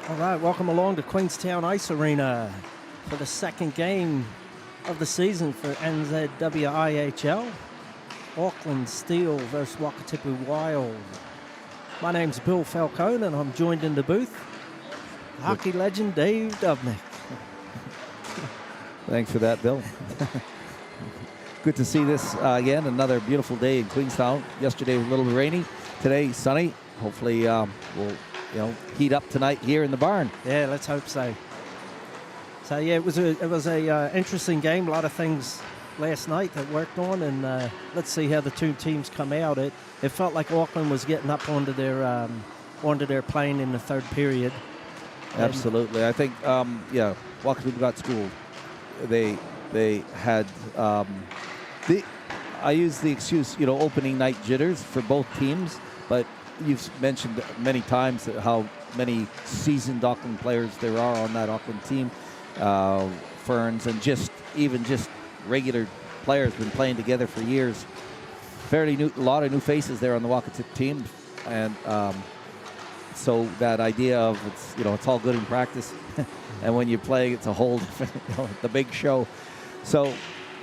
All right, welcome along to Queenstown Ice Arena for the second game of the season for NZWIHL. Auckland Steel versus Wakatipu Wild. My name's Bill Falcone, and I'm joined in the booth. Hockey legend Dave Dubnick. Thanks for that, Bill. Good to see this again. Another beautiful day in Queenstown. Yesterday was a little rainy. Today, sunny. Hopefully, we'll heat up tonight here in the barn. Yeah, let's hope so. So yeah, it was a interesting game. A lot of things last night that worked on, and let's see how the two teams come out. It felt like Auckland was getting up onto their plane in the third period. Absolutely, I think Wakatipu got schooled. They had I use the excuse, opening night jitters for both teams, but you've mentioned many times how many seasoned Auckland players there are on that Auckland team. Ferns and just regular players, been playing together for years. Fairly new, a lot of new faces there on the Wakatipu team, and so that idea of it's all good in practice, and when you play, it's a whole different, the big show. So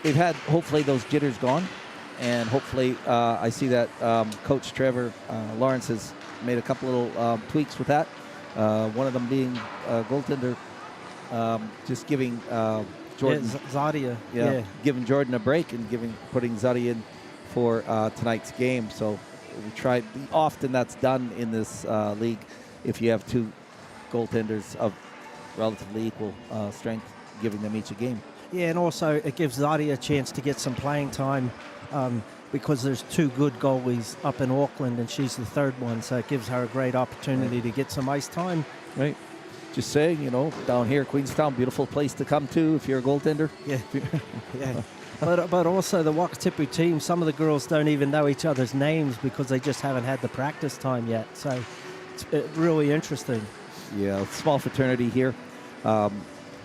they've had hopefully those jitters gone, and hopefully I see that Coach Trevor Lawrence has made a couple little tweaks with that. One of them being goaltender, just giving Jordan Zadia, giving Jordan a break and putting Zadia in for tonight's game. So we tried. Often that's done in this league if you have two goaltenders of relatively equal strength, giving them each a game. Yeah, and also it gives Zadia a chance to get some playing time because there's two good goalies up in Auckland, and she's the third one, so it gives her a great opportunity to get some ice time. Right. Just saying, down here, Queenstown, beautiful place to come to if you're a goaltender. Yeah, yeah. But also the Wakatipu team, some of the girls don't even know each other's names because they just haven't had the practice time yet. So it's really interesting. Yeah, small fraternity here.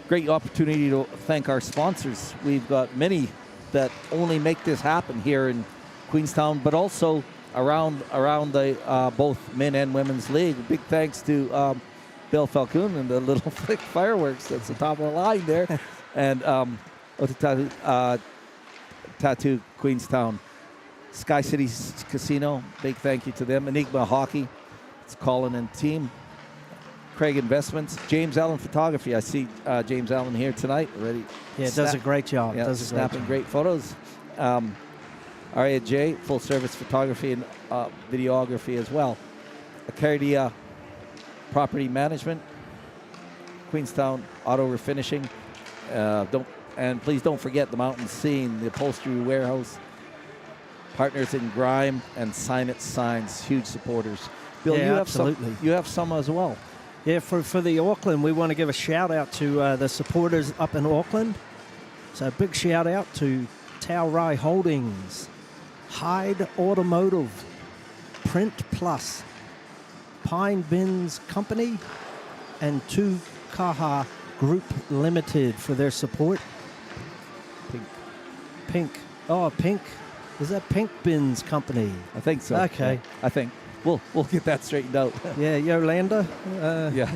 Great opportunity to thank our sponsors. We've got many that only make this happen here in Queenstown, but also around the both men and women's league. Big thanks to Bill Falcone and the Little Flick Fireworks. That's the top of the line there. And Tattoo Queenstown. Sky City Casino, big thank you to them. Enigma Hockey, it's Colin and team. Craig Investments. James Allen Photography. I see James Allen here tonight already. Yeah, does a great job. Yeah, snapping great photos. RAJ, full service photography and videography as well. Acardia Property Management. Queenstown Auto Refinishing. And please don't forget the Mountain Scene, the Upholstery Warehouse, Partners in Grime, and Sign It Signs, huge supporters. Bill, yeah, you have some as well. Yeah, for the Auckland, we want to give a shout out to the supporters up in Auckland. So a big shout out to Taurai Holdings, Hyde Automotive, Print Plus, Pine Bins Company, and Kaha Group Limited for their support. Pink. Oh, Pink. Is that Pink Bins Company? I think so. Okay. Yeah, I think. We'll get that straightened out. Yeah, Yolanda,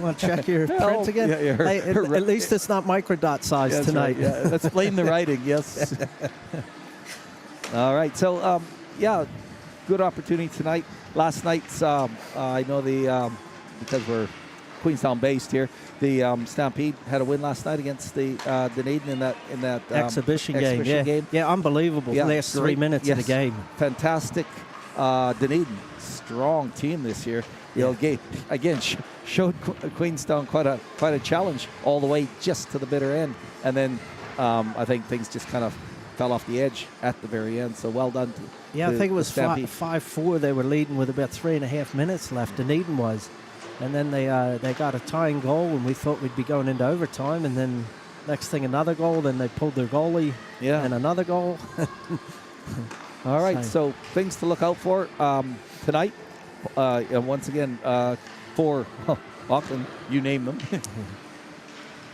want to check your print again? Yeah, hey, at least it's not microdot size tonight. Right, yeah. Let's blame the writing, yes. All right, so, good opportunity tonight. Last night's, I know because we're Queenstown-based here, the Stampede had a win last night against the Dunedin in that exhibition game. Yeah, unbelievable. Yeah, last 3 minutes of the game. Fantastic. Dunedin, strong team this year. Showed Queenstown quite a challenge all the way just to the bitter end, and then I think things just kind of fell off the edge at the very end. So well done. I think it was 5-4. They were leading with about 3.5 minutes left. Dunedin was, and then they got a tying goal, and we thought we'd be going into overtime, and then next thing another goal. Then they pulled their goalie, and another goal. All right, so things to look out for tonight. And once again, for Auckland, you name them.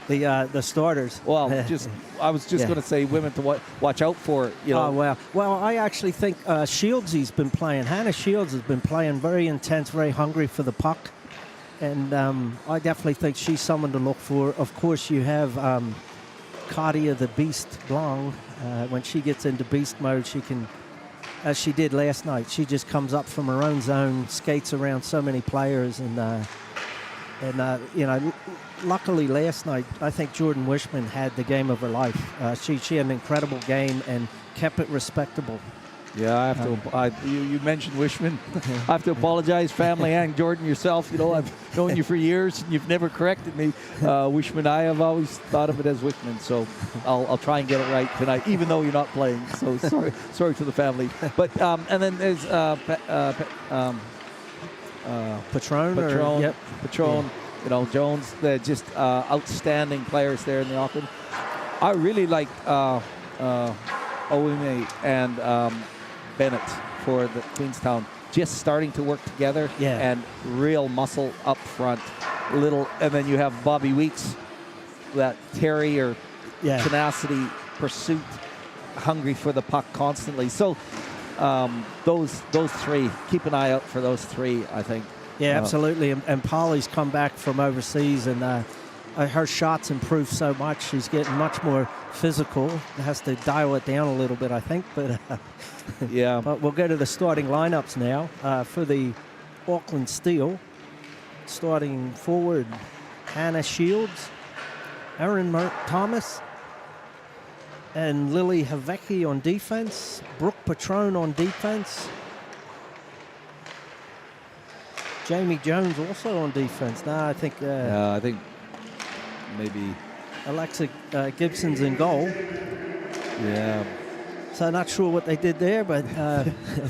The starters. Well, I was just going to say women to watch out for. Oh, wow. Well, I actually think Shieldsy's been playing. Hannah Shields has been playing very intense, very hungry for the puck. And I definitely think she's someone to look for. Of course, you have Katia the Beast Blanc. When she gets into beast mode, she can, as she did last night, she just comes up from her own zone, skates around so many players, and you know, luckily last night, I think Jordan Wishman had the game of her life. She had an incredible game and kept it respectable. Yeah, I have to. You mentioned Wishman. I have to apologize, family and Jordan yourself. You know, I've known you for years, and you've never corrected me. Wishman, I have always thought of it as Wishman, so I'll try and get it right tonight, even though you're not playing. So sorry to the family. But and then there's Patron. Yep. Patron. Yeah. You know, Jones. They're just outstanding players there in the Auckland. I really like Oime and Bennett for the Queenstown, just starting to work together, and real muscle up front. And then you have Bobby Weeks, that terrier tenacity, pursuit, hungry for the puck constantly. So those three, keep an eye out for those three, I think. Yeah, absolutely. And Polly's come back from overseas, and her shots improved so much. She's getting much more physical. Has to dial it down a little bit, I think. But yeah. But we'll go to the starting lineups now for the Auckland Steel. Starting forward, Hannah Shields, Erin Thomas, and Lily Havecki on defense. Brooke Patron on defense. Jamie Jones also on defense. No, I think maybe Alexa Gibson's in goal. Yeah. So not sure what they did there, but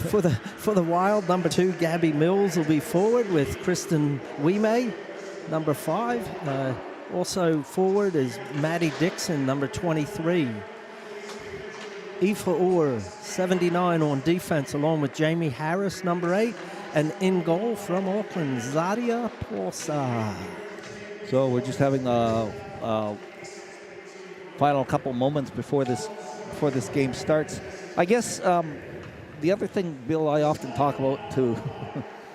for the Wild, number 2, Gabby Mills will be forward with Kristen Wime, number 5. Also forward is Maddie Dixon, number 23. Aoife Orr, 79 on defense, along with Jamie Harris, number 8. And in goal from Auckland, Zadia Porsa. So we're just having a final couple moments before this game starts. I guess the other thing, Bill, I often talk about to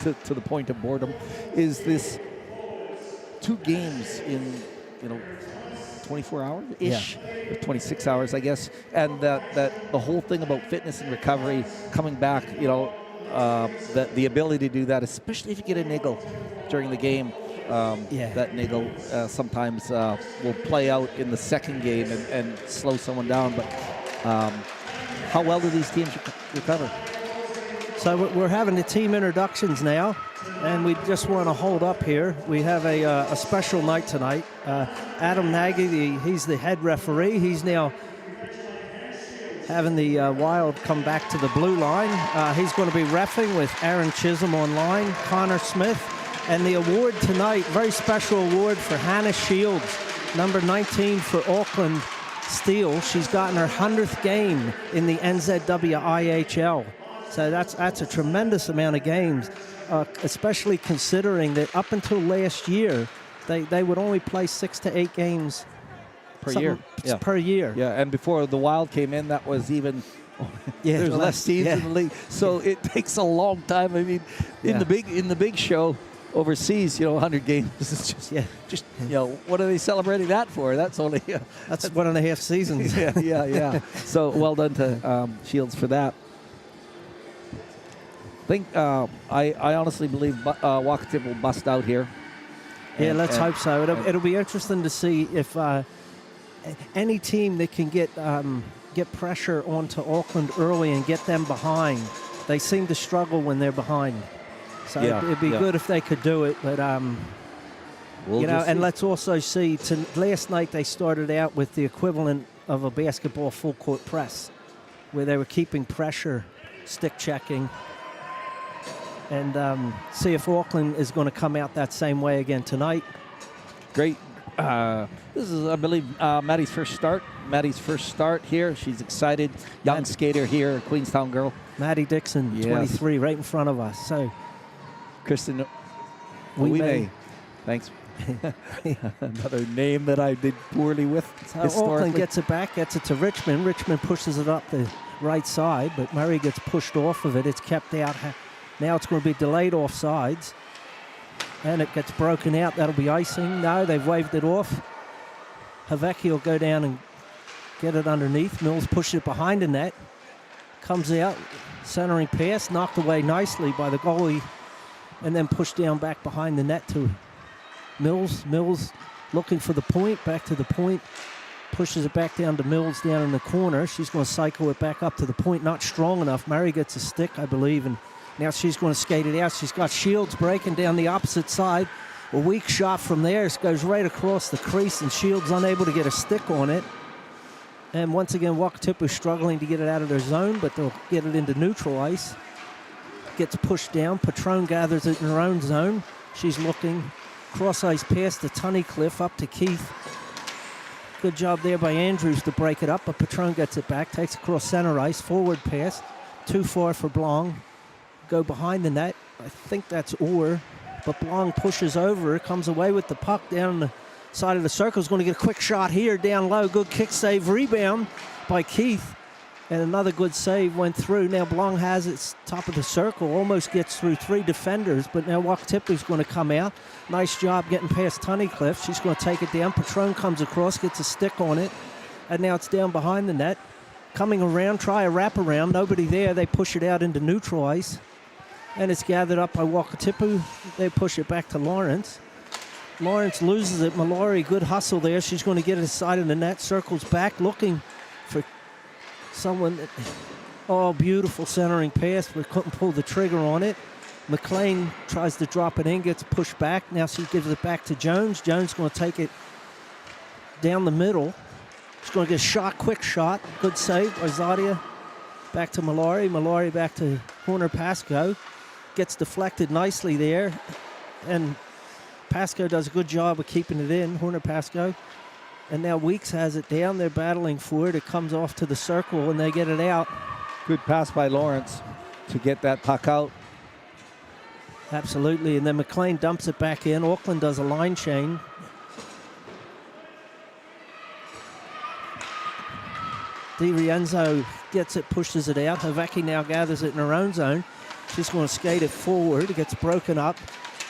the point of boredom is this 2 games in 24 hours ish, 26 hours, I guess, and that the whole thing about fitness and recovery, coming back, the ability to do that, especially if you get a niggle during the game. That niggle sometimes will play out in the second game and slow someone down. But how well do these teams recover? So we're having the team introductions now, and we just want to hold up here. We have a special night tonight. Adam Nagy, he's the head referee. He's now having the Wild come back to the blue line. He's going to be reffing with Aaron Chisholm on line, Connor Smith. And the award tonight, very special award for Hannah Shields, number 19 for Auckland Steel. She's gotten her 100th game in the NZWIHL. So that's a tremendous amount of games, especially considering that up until last year, they would only play 6 to 8 games per year. Per year. Yeah, and before the Wild came in, that was even... there's less teams in the league. So it takes a long time. I mean, in the big show overseas, 100 games is just what are they celebrating that for? That's only that's 1.5 seasons. yeah. So well done to Shields for that. I think I honestly believe Wakatipu will bust out here. Let's hope so. It'll be interesting to see if any team that can get pressure onto Auckland early and get them behind. They seem to struggle when they're behind. So it'd be good if they could do it, but and let's also see. Last night they started out with the equivalent of a basketball full court press, where they were keeping pressure, stick checking, and see if Auckland is going to come out that same way again tonight. Great. This is, I believe, Maddie's first start. Maddie's first start here. She's excited. Young skater here, Queenstown girl. Maddie Dixon, 23, right in front of us. So. Kristen Wime. Thanks. Another name that I did poorly with. So Auckland gets it back, gets it to Richmond. Richmond pushes it up the right side, but Murray gets pushed off of it. It's kept out. Now it's going to be delayed offsides. And it gets broken out. That'll be icing. No, they've waved it off. Havecki will go down and get it underneath. Mills pushes it behind the net. Comes out, centering pass, knocked away nicely by the goalie, and then pushed down back behind the net to Mills. Mills looking for the point, back to the point. Pushes it back down to Mills down in the corner. She's going to cycle it back up to the point. Not strong enough. Murray gets a stick, I believe, and now she's going to skate it out. She's got Shields breaking down the opposite side. A weak shot from there. It goes right across the crease, and Shields unable to get a stick on it. And once again, Wakatipu struggling to get it out of their zone, but they'll get it into neutral ice. Gets pushed down. Patron gathers it in her own zone. She's looking. Cross ice past the Tunnicliffe up to Keith. Good job there by Andrews to break it up, but Patron gets it back. Takes across center ice. Forward pass. Too far for Blanc. Go behind the net. I think that's Orr, but Blanc pushes over. Comes away with the puck down the side of the circle. Is going to get a quick shot here down low. Good kick save rebound by Keith, and another good save went through. Now Blanc has it top of the circle, almost gets through 3 defenders, but now Wakatipu's going to come out. Nice job getting past Tunnicliffe. She's going to take it down. Patron comes across, gets a stick on it, and now it's down behind the net. Coming around, try a wraparound. Nobody there. They push it out into neutral ice. And it's gathered up by Wakatipu. They push it back to Lawrence. Lawrence loses it. Mallory, good hustle there. She's going to get it inside of the net. Circles back, looking for someone. Oh, beautiful centering pass, but couldn't pull the trigger on it. McLean tries to drop it in, gets pushed back. Now she gives it back to Jones. Jones going to take it down the middle. She's going to get a shot, quick shot. Good save by Zadia. Back to Mallory. Mallory back to Horner Pascoe. Gets deflected nicely there, and Pascoe does a good job of keeping it in, Horner Pascoe. And now Weeks has it down. They're battling for it. It comes off to the circle, and they get it out. Good pass by Lawrence to get that puck out. Absolutely, and then McLean dumps it back in. Auckland does a line chain. DiRienzo gets it, pushes it out. Havecki now gathers it in her own zone. She's going to skate it forward. It gets broken up.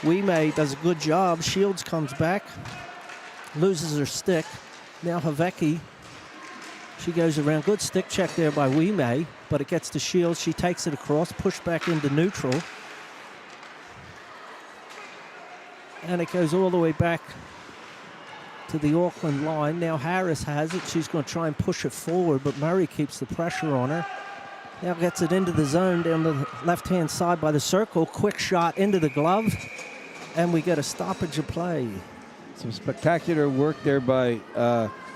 Wime does a good job. Shields comes back, loses her stick. Now Havecki, she goes around. Good stick check there by Wime, but it gets to Shields. She takes it across, pushed back into neutral. And it goes all the way back to the Auckland line. Now Harris has it. She's going to try and push it forward, but Murray keeps the pressure on her. Now gets it into the zone down the left-hand side by the circle. Quick shot into the glove, and we get a stoppage of play. Some spectacular work there by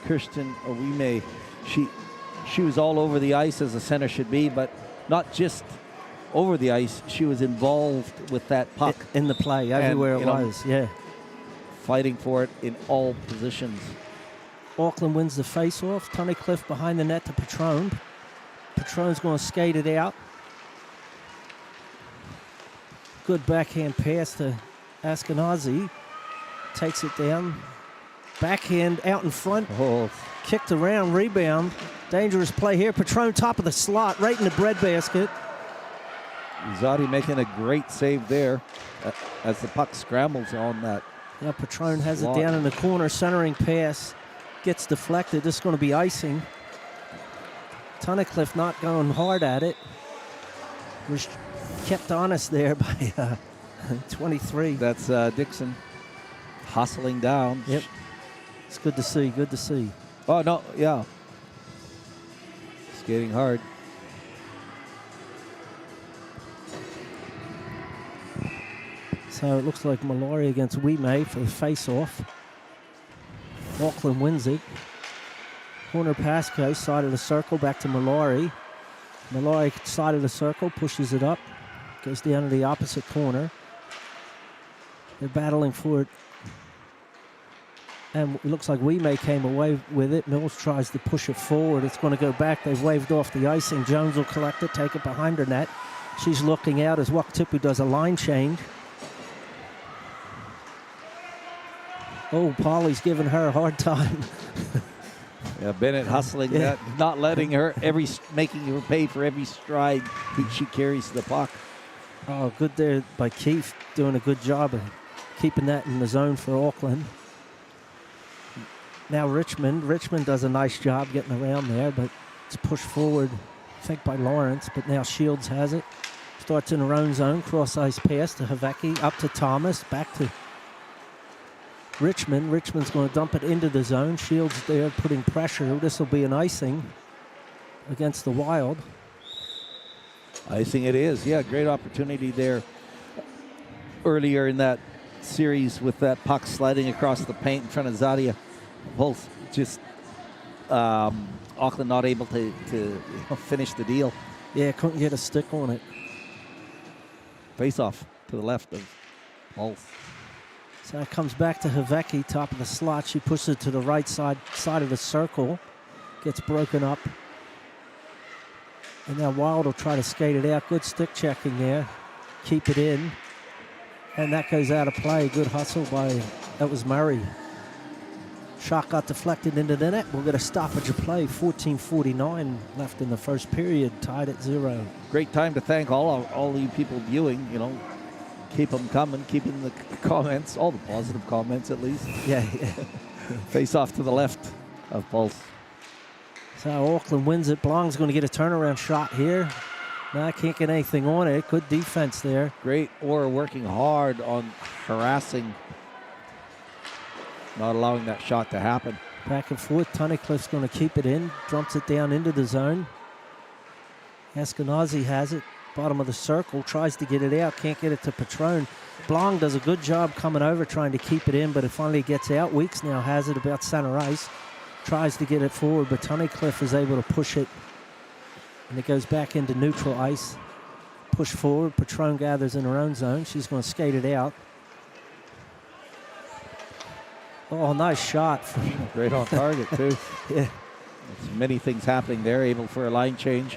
Kirsten Owime. She was all over the ice as a center should be, but not just over the ice. She was involved with that puck. In the play, everywhere and, it was, yeah. Fighting for it in all positions. Auckland wins the face-off. Tunnicliffe behind the net to Patron. Patron's going to skate it out. Good backhand pass to Askenazi. Takes it down. Backhand out in front. Oh. Kicked around, rebound. Dangerous play here. Patron top of the slot, right in the breadbasket. Zadi making a great save there as the puck scrambles on that. Now Patron has slot. it down in the corner. Centering pass. Gets deflected. This is going to be icing. Tunnicliffe not going hard at it. Was kept honest there by 23. That's Dixon hustling down. Yep. It's good to see. Good to see. Oh, no. Yeah. Skating hard. So it looks like Mallory against Wime for the face-off. Auckland wins it. Corner Pascoe, side of the circle, back to Mallory. Mallory, side of the circle, pushes it up. Goes down to the opposite corner. They're battling for it. And it looks like Wime came away with it. Mills tries to push it forward. It's going to go back. They've waved off the icing. Jones will collect it, take it behind her net. She's looking out as Wakatipu does a line change. Oh, Polly's giving her a hard time. Yeah, Bennett hustling that, not letting her, making her pay for every stride she carries the puck. Oh, good there by Keith, doing a good job of keeping that in the zone for Auckland. Now Richmond does a nice job getting around there, but it's pushed forward, I think, by Lawrence, but now Shields has it. Starts in her own zone, cross-ice pass to Havaki, up to Thomas, back to Richmond. Richmond's going to dump it into the zone. Shields there putting pressure. This will be an icing against the Wild. Icing it is. Yeah, great opportunity there earlier in that series with that puck sliding across the paint in front of Zadia. Both just Auckland not able to finish the deal. Yeah, couldn't get a stick on it. Face off to the left of Pulse. So it comes back to Haveki, top of the slot. She pushes it to the right side of the circle. Gets broken up. And now Wild will try to skate it out. Good stick checking there. Keep it in. And that goes out of play. Good hustle by, that was Murray. Shot got deflected into the net. We'll get a stoppage of play. 14:49 left in the first period. Tied at 0. Great time to thank all you people viewing. You know, keep them coming. Keep in the comments, all the positive comments at least. Yeah. Face off to the left of Pulse. So Auckland wins it. Blong's going to get a turnaround shot here. No, I can't get anything on it. Good defense there. Great Orr working hard on harassing, not allowing that shot to happen. Back and forth. Tunnicliffe's going to keep it in. Dumps it down into the zone. Eskenazi has it. Bottom of the circle. Tries to get it out. Can't get it to Patron. Blong does a good job coming over trying to keep it in, but it finally gets out. Weeks now has it about center ice. Tries to get it forward, but Tunnicliffe is able to push it. And it goes back into neutral ice. Push forward. Patron gathers in her own zone. She's going to skate it out. Oh, nice shot. Great on target, too. Yeah. There's many things happening there, able for a line change.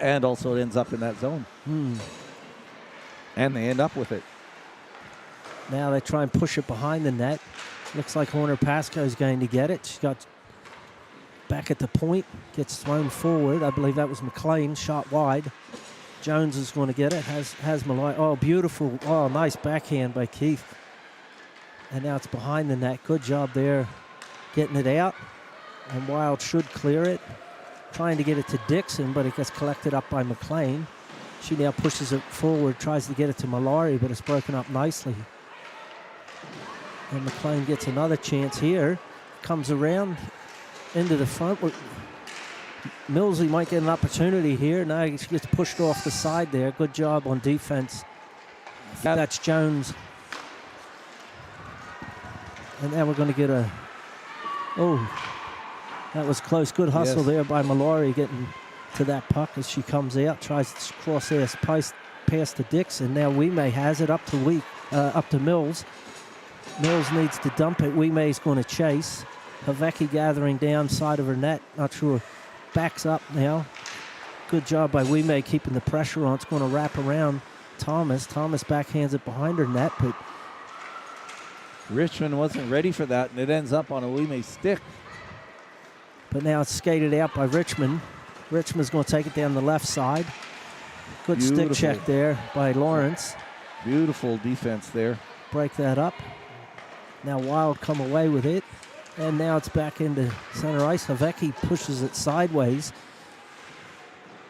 And also it ends up in that zone. And they end up with it. Now they try and push it behind the net. Looks like Horner Pascoe is going to get it. She's got back at the point. Gets thrown forward. I believe that was McLean. Shot wide. Jones is going to get it. Has Malloy. Oh, beautiful. Oh, nice backhand by Keith. And now it's behind the net. Good job there getting it out. And Wild should clear it. Trying to get it to Dixon, but it gets collected up by McLean. She now pushes it forward, tries to get it to Mallory, but it's broken up nicely. And McLean gets another chance here. Comes around into the front. Millsy might get an opportunity here. No, she gets pushed off the side there. Good job on defense. That's Jones. And now we're going to get a... Oh, that was close. Good hustle there by Mallory getting to that puck as she comes out. Tries to cross-ass pass to Dixon. Now Wime has it up to Mills. Mills needs to dump it. Wime's going to chase. Haveki gathering down side of her net. Not sure. Backs up now. Good job by Wime keeping the pressure on. It's going to wrap around Thomas. Thomas backhands it behind her net, but Richmond wasn't ready for that, and it ends up on a Wime stick. But now it's skated out by Richmond. Richmond's going to take it down the left side. Good stick check there by Lawrence. Beautiful defense there. Break that up. Now Wild come away with it. And now it's back into center ice. Haveki pushes it sideways.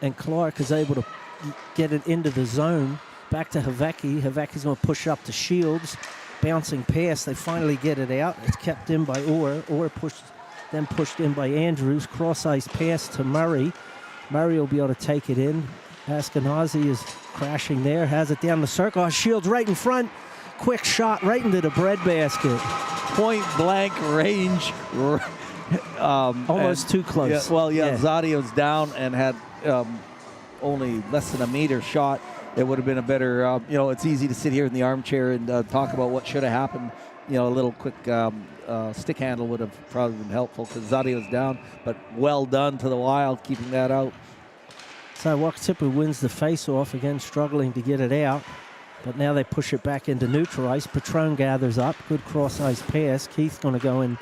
And Clark is able to get it into the zone. Back to Haveki. Haveki's going to push up to Shields. Bouncing pass. They finally get it out. It's kept in by Orr. Orr pushed in by Andrews. Cross ice pass to Murray. Murray will be able to take it in. Askenazi is crashing there. Has it down the circle. Oh, Shields right in front. Quick shot right into the breadbasket. Point blank range. Almost too close. Zadia was down and had only less than a meter shot. It would have been a better, it's easy to sit here in the armchair and talk about what should have happened. A little quick stick handle would have probably been helpful because Zadia was down, but well done to the Wild keeping that out. So Wakatipu wins the face-off, again struggling to get it out. But now they push it back into neutral ice. Patron gathers up. Good cross-ice pass. Keith's going to go in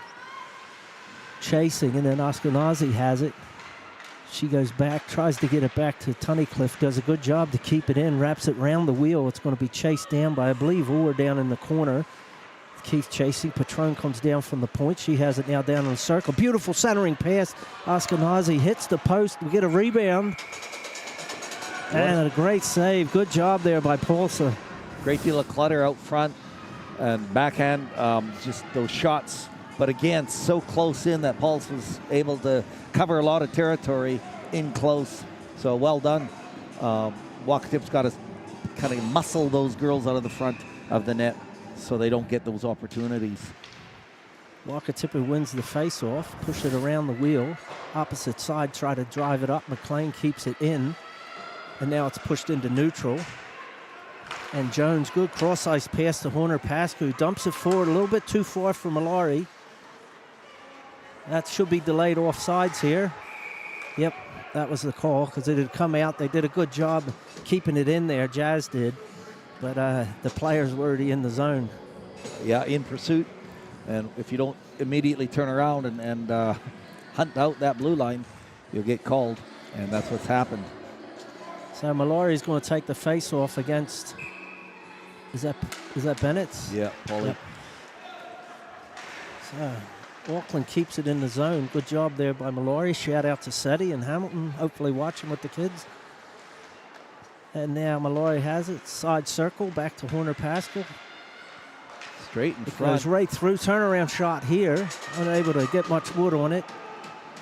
chasing, and then Askenazi has it. She goes back, tries to get it back to Tunnicliffe. Does a good job to keep it in. Wraps it round the wheel. It's going to be chased down by, I believe, Orr down in the corner. Keith chasing. Patron comes down from the point. She has it now down in the circle. Beautiful centering pass. Ashkenazi hits the post. We get a rebound. And a great save. Good job there by Paulsa. Great deal of clutter out front and backhand, just those shots. But again, so close in that Paulsa was able to cover a lot of territory in close. So well done. Wakatipu's got to kind of muscle those girls out of the front of the net so they don't get those opportunities. Wakatipu wins the face-off, push it around the wheel. Opposite side, try to drive it up. McLean keeps it in. And now it's pushed into neutral. And Jones, good cross-ice pass to Horner Pascu, dumps it forward a little bit too far for Mallory. That should be delayed offsides here. Yep, that was the call because it had come out. They did a good job keeping it in there, Jazz did. But the players were already in the zone. Yeah, in pursuit. And if you don't immediately turn around and hunt out that blue line, you'll get called. And that's what's happened. So Mallory's going to take the face-off against, is that Bennett's? Yeah, Paulie. Yep. So Auckland keeps it in the zone. Good job there by Mallory. Shout out to Seti and Hamilton, hopefully watching with the kids. And now Mallory has it. Side circle, back to Horner Pascal. Straight in It front. goes right through. Turnaround shot here. Unable to get much wood on it.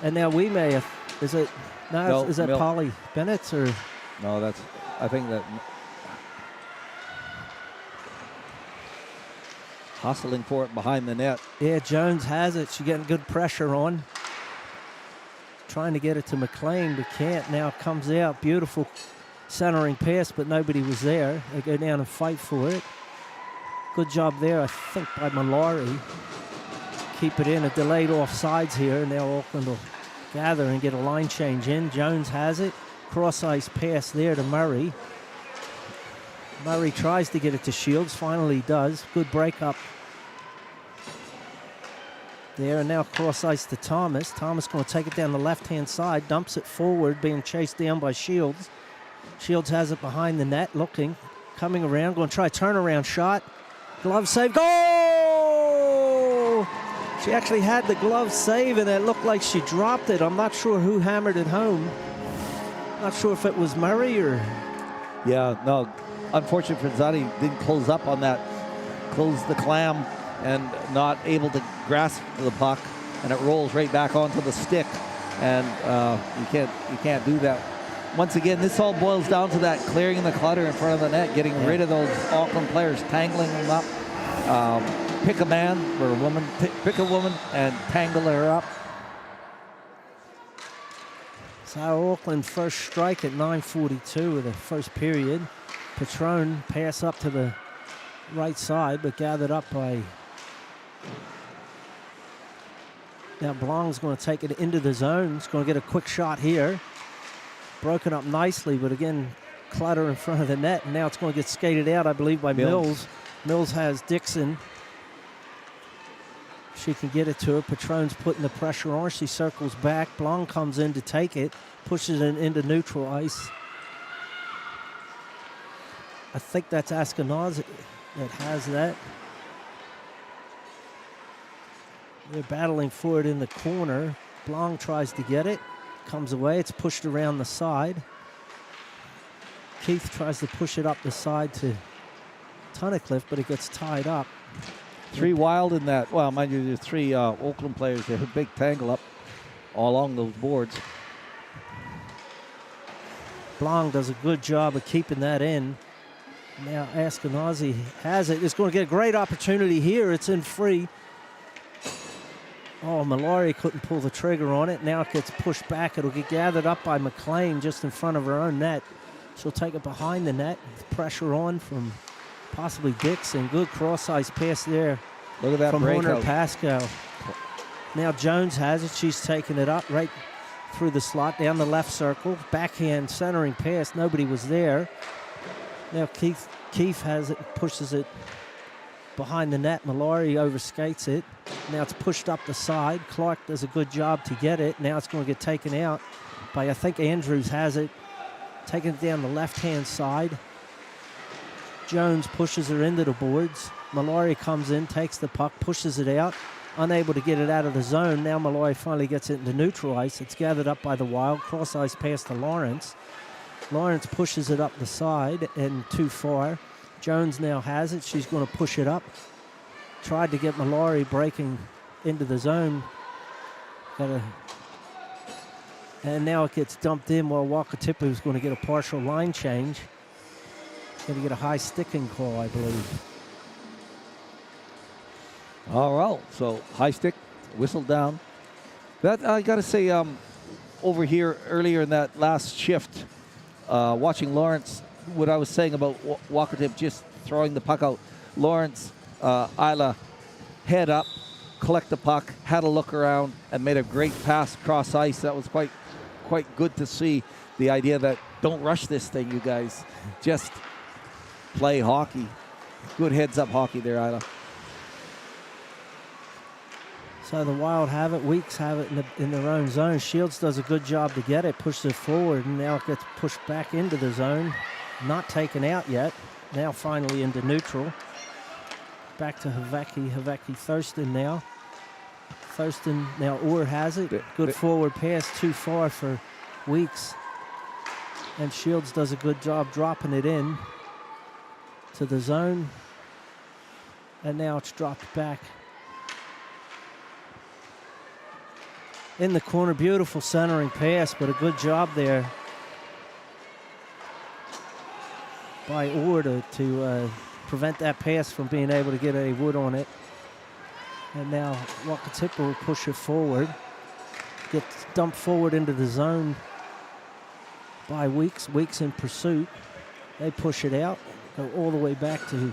And now we may have, is that Polly Bennett's or? No, that's, I think that hustling for it behind the net. Yeah, Jones has it. She's getting good pressure on. Trying to get it to McLean, but can't. Now it comes out. Beautiful centering pass, but nobody was there. They go down and fight for it. Good job there, I think, by Mallory. Keep it in. A delayed offsides here. Now Auckland will gather and get a line change in. Jones has it. Cross-ice pass there to Murray. Murray tries to get it to Shields. Finally does. Good breakup there. And now cross-ice to Thomas. Thomas going to take it down the left-hand side. Dumps it forward, being chased down by Shields. Shields has it behind the net, looking. Coming around. Going to try a turnaround shot. Glove save. Goal! She actually had the glove save, and it looked like she dropped it. I'm not sure who hammered it home. Not sure if it was Murray or... Yeah, no. Unfortunate for Zadi, didn't close up on that. Closed the clam and not able to grasp the puck, and it rolls right back onto the stick. And you can't do that. Once again, this all boils down to that clearing the clutter in front of the net, getting rid of those Auckland players, tangling them up. Pick a man or a woman, pick a woman and tangle her up. So Auckland first strike at 9:42 of the first period. Patron pass up to the right side, but gathered up by... Now Blong's going to take it into the zone. He's going to get a quick shot here. Broken up nicely, but again, clutter in front of the net. And now it's going to get skated out, I believe, by Mills. Mills has Dixon. She can get it to her. Patron's putting the pressure on. She circles back. Blong comes in to take it. Pushes it into neutral ice. I think that's Ashkenazi that has that. They're battling for it in the corner. Blong tries to get it. Comes away. It's pushed around the side. Keith tries to push it up the side to Tunnicliffe, but it gets tied up. Three wild in that. Well, mind you, there's three Auckland players. They have a big tangle up all along those boards. Blong does a good job of keeping that in. Now Ashkenazi has it. It's going to get a great opportunity here. It's in free. Oh, Mallory couldn't pull the trigger on it. Now it gets pushed back. It'll get gathered up by McLean just in front of her own net. She'll take it behind the net. Pressure on from possibly Dixon. Good cross-ice pass there. Look at that from breakout. Horner Pascal. Now Jones has it. She's taking it up right through the slot, down the left circle. Backhand centering pass. Nobody was there. Now Keith has it, pushes it behind the net. Mallory overskates it. Now it's pushed up the side. Clark does a good job to get it. Now it's going to get taken out by, I think Andrews has it. Taking it down the left-hand side. Jones pushes her into the boards. Mallory comes in, takes the puck, pushes it out. Unable to get it out of the zone. Now Mallory finally gets it into neutral ice. It's gathered up by the Wild. Cross ice pass to Lawrence. Lawrence pushes it up the side and too far. Jones now has it. She's going to push it up. Tried to get Mallory breaking into the zone. And now it gets dumped in while Wakatipu is going to get a partial line change. Going to get a high sticking call, I believe. All right, so high stick, whistle down. That I got to say, over here earlier in that last shift, watching Lawrence, what I was saying about Wakatipu just throwing the puck out. Lawrence, Isla, head up, collect the puck, had a look around, and made a great pass cross ice. That was quite good to see. The idea that don't rush this thing, you guys. Just play hockey. Good heads up hockey there, Isla. So the Wild have it. Weeks have it in their own zone. Shields does a good job to get it, pushes it forward, and now it gets pushed back into the zone. Not taken out yet. Now finally into neutral. Back to Havaki Thurston now. Thurston now Orr has it. Good forward pass, too far for Weeks. And Shields does a good job dropping it in to the zone. And now it's dropped back. In the corner, beautiful centering pass, but a good job there by Orr to prevent that pass from being able to get any wood on it. And now Wakatipu will push it forward. Gets dumped forward into the zone by Weeks. Weeks in pursuit. They push it out, go all the way back to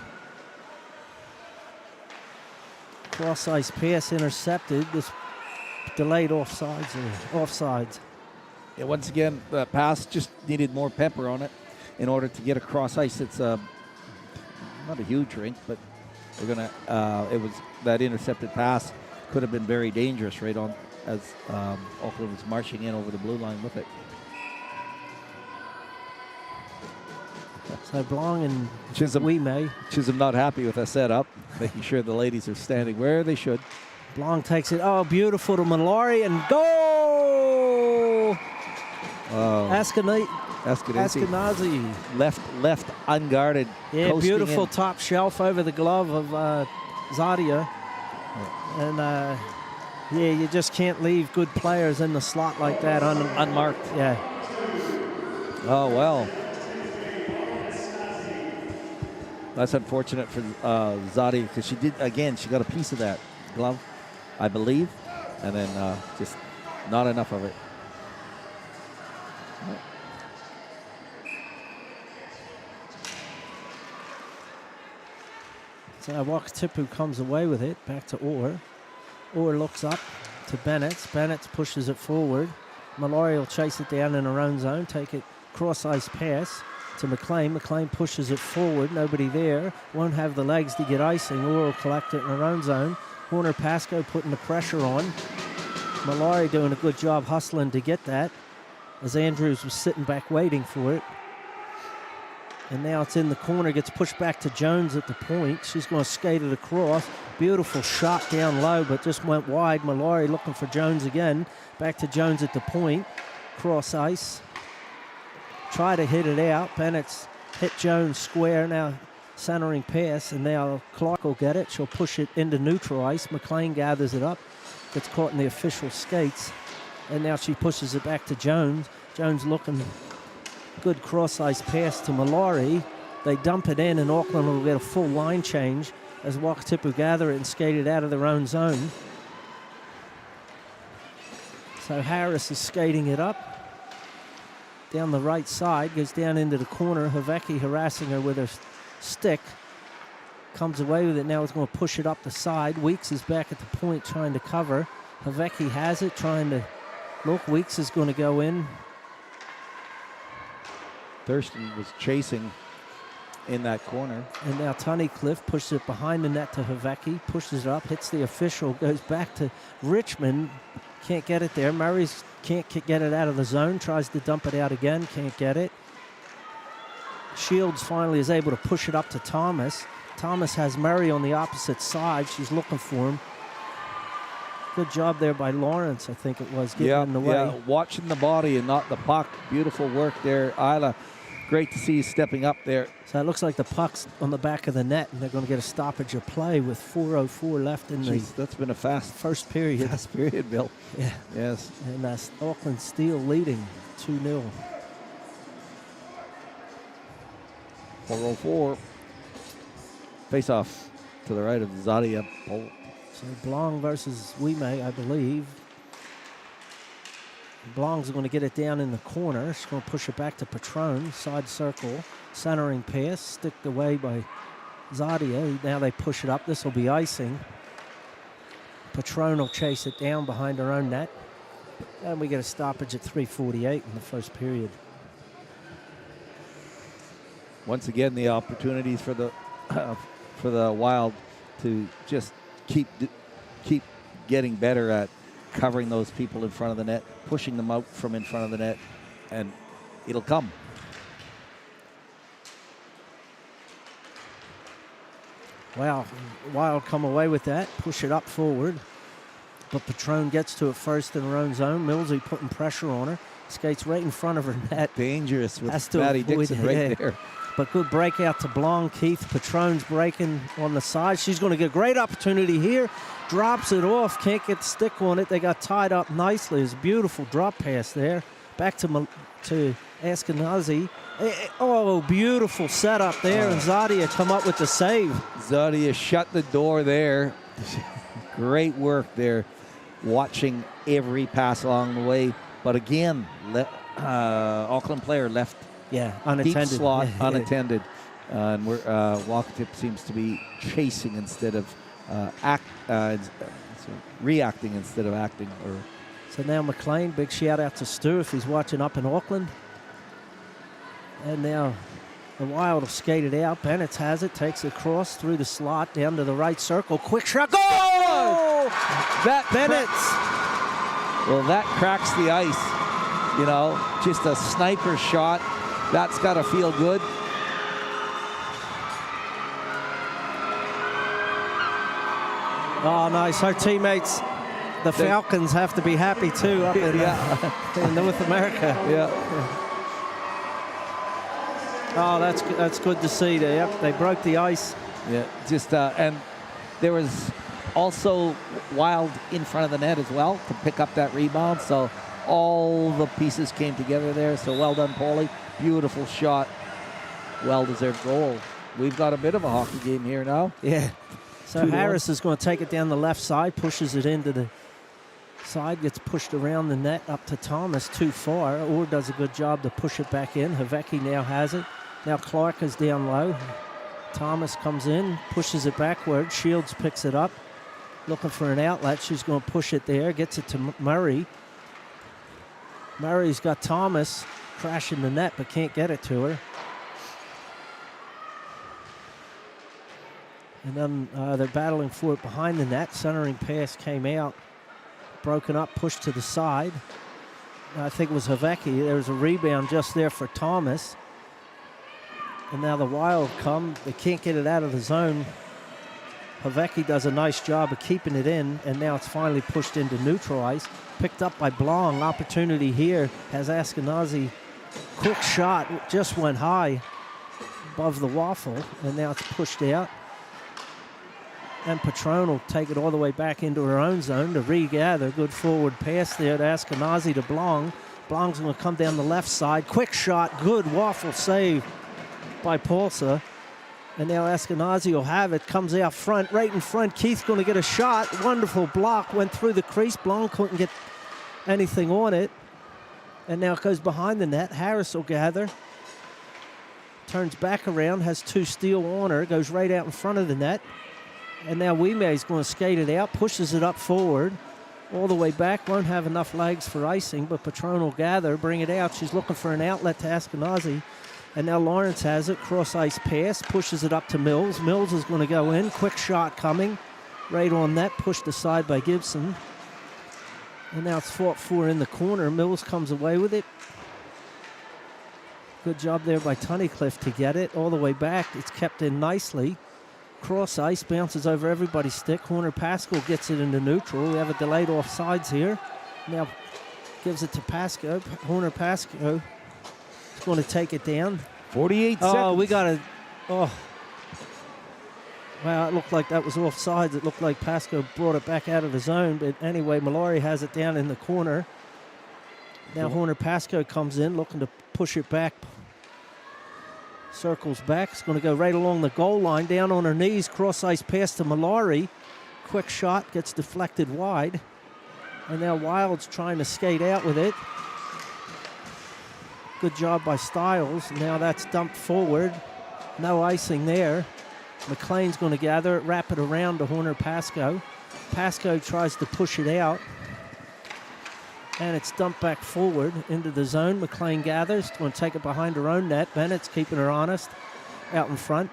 cross ice pass intercepted. This delayed offsides. Yeah, once again, the pass just needed more pepper on it in order to get across ice. It's not a huge rink, but we're gonna. It was that intercepted pass could have been very dangerous right on as Auckland was marching in over the blue line with it. So Blong and Chisholm not happy with the setup, making sure the ladies are standing where they should. Blong takes it. Oh, beautiful to Mallory and goal! Askenazi. Left unguarded. Yeah, beautiful top shelf over the glove of Zadia. And yeah, you just can't leave good players in the slot like that unmarked. Yeah. Oh, well. That's unfortunate for Zadia because she got a piece of that glove, I believe, and then just not enough of it. So Wakatipu comes away with it, back to Orr. Orr looks up to Bennett. Bennett pushes it forward. Mallory will chase it down in her own zone, take it cross-ice pass to McLean. McLean pushes it forward, nobody there. Won't have the legs to get icing. Orr will collect it in her own zone. Horner Pascoe putting the pressure on. Mallory doing a good job hustling to get that as Andrews was sitting back waiting for it. And now it's in the corner, gets pushed back to Jones at the point. She's going to skate it across. Beautiful shot down low, but just went wide. Mallory looking for Jones again. Back to Jones at the point. Cross ice. Try to hit it out. Bennett's hit Jones square. Now centering pass, and now Clark will get it. She'll push it into neutral ice. McLean gathers it up. Gets caught in the official skates. And now she pushes it back to Jones. Jones looking. Good cross-ice pass to Mallory. They dump it in, and Auckland will get a full line change as Wakatipu gather it and skate it out of their own zone. So Harris is skating it up. Down the right side, goes down into the corner. Havaki harassing her with her stick. Comes away with it, now is going to push it up the side. Weeks is back at the point trying to cover. Havaki has it, trying to look. Weeks is going to go in. Thurston was chasing in that corner. And now Tunnicliffe pushes it behind the net to Havaki, pushes it up, hits the official, goes back to Richmond. Can't get it there. Murray's can't get it out of the zone, tries to dump it out again, can't get it. Shields finally is able to push it up to Thomas. Thomas has Murray on the opposite side. She's looking for him. Good job there by Lawrence, I think it was, getting in the way. Yeah, watching the body and not the puck. Beautiful work there, Isla. Great to see you stepping up there. So it looks like the puck's on the back of the net, and they're going to get a stoppage of play with 4:04 left in That's been a fast first period. Fast period, Bill. Yeah. Yes. And that's Auckland Steel leading 2-0. 4:04. Face off to the right of Zadia. So Blong versus Wime, I believe. Blong's going to get it down in the corner. She's going to push it back to Patron. Side circle. Centering pass. Sticked away by Zadia. Now they push it up. This will be icing. Patron will chase it down behind her own net. And we get a stoppage at 3:48 in the first period. Once again, the opportunities for the Wild to just keep getting better at covering those people in front of the net, pushing them out from in front of the net, and it'll come. Wow, Wild come away with that, push it up forward. But Patron gets to it first in her own zone. Millsy putting pressure on her. Skates right in front of her net. Dangerous with Maddie Dixon right there. But good breakout to Blong. Keith Patron's breaking on the side. She's going to get a great opportunity here. Drops it off. Can't get the stick on it. They got tied up nicely. It's a beautiful drop pass there. Back to Ashkenazi. Oh, beautiful setup there. And Zadia come up with the save. Zadia shut the door there. Great work there. Watching every pass along the way. But again, Auckland player left. Yeah, unattended. Deep slot, unattended. And Wakatipu seems to be chasing instead of reacting instead of acting. So now McLean, big shout out to Stu if he's watching up in Auckland. And now the Wild have skated out. Bennett has it, takes it across through the slot, down to the right circle. Quick shot, goal! That Bennett! Well, that cracks the ice. You know, just a sniper shot. That's got to feel good. Oh, nice. Her teammates, the Falcons, have to be happy too up in, in North America. Yeah. Oh, that's good to see. They broke the ice. Yeah, just and there was also Wild in front of the net as well to pick up that rebound. So all the pieces came together there. So well done, Paulie. Beautiful shot. Well-deserved goal. We've got a bit of a hockey game here now. Yeah. So Harris is going to take it down the left side, pushes it into the side, gets pushed around the net up to Thomas too far. Orr does a good job to push it back in. Havecki now has it. Now Clark is down low. Thomas comes in, pushes it backward. Shields picks it up, looking for an outlet. She's going to push it there, gets it to Murray. Murray's got Thomas crashing the net, but can't get it to her. And then they're battling for it behind the net. Centering pass came out, broken up, pushed to the side. I think it was Havecki. There was a rebound just there for Thomas. And now the Wild come. They can't get it out of the zone. Havecki does a nice job of keeping it in, and now it's finally pushed into neutral ice. Picked up by Blong. Opportunity here. Has Ashkenazi. Quick shot. Just went high above the waffle, and now it's pushed out. And Patron will take it all the way back into her own zone to regather. Good forward pass there to Ashkenazi to Blong. Blong's going to come down the left side. Quick shot. Good waffle save by Paulsa. And now Ashkenazi will have it. Comes out front, right in front. Keith's going to get a shot. Wonderful block. Went through the crease. Blong couldn't get anything on it. And now it goes behind the net. Harris will gather. Turns back around. Has two steel on her. Goes right out in front of the net. And now Wime's going to skate it out. Pushes it up forward. All the way back. Won't have enough legs for icing. But Patron will gather. Bring it out. She's looking for an outlet to Ashkenazi. And now Lawrence has it. Cross-ice pass. Pushes it up to Mills. Mills is going to go in. Quick shot coming. Right on net. Pushed aside by Gibson. And now it's fought for in the corner. Mills comes away with it. Good job there by Tunnicliffe to get it all the way back. It's kept in nicely. Cross ice, bounces over everybody's stick. Horner Pascal gets it into neutral. We have a delayed offsides here. Now gives it to Pasco. Horner Pasco is going to take it down. 48 seconds. Oh, we got to. Oh. Wow, it looked like that was offsides. It looked like Pasco brought it back out of the zone. But anyway, Mallory has it down in the corner. Now Horner Pasco comes in looking to push it back. Circles back. It's going to go right along the goal line. Down on her knees. Cross ice pass to Mallory. Quick shot. Gets deflected wide. And now Wild's trying to skate out with it. Good job by Stiles. Now that's dumped forward. No icing there. McLean's going to gather it, wrap it around to Horner Pasco. Pasco tries to push it out. And it's dumped back forward into the zone. McLean gathers, going to take it behind her own net. Bennett's keeping her honest out in front.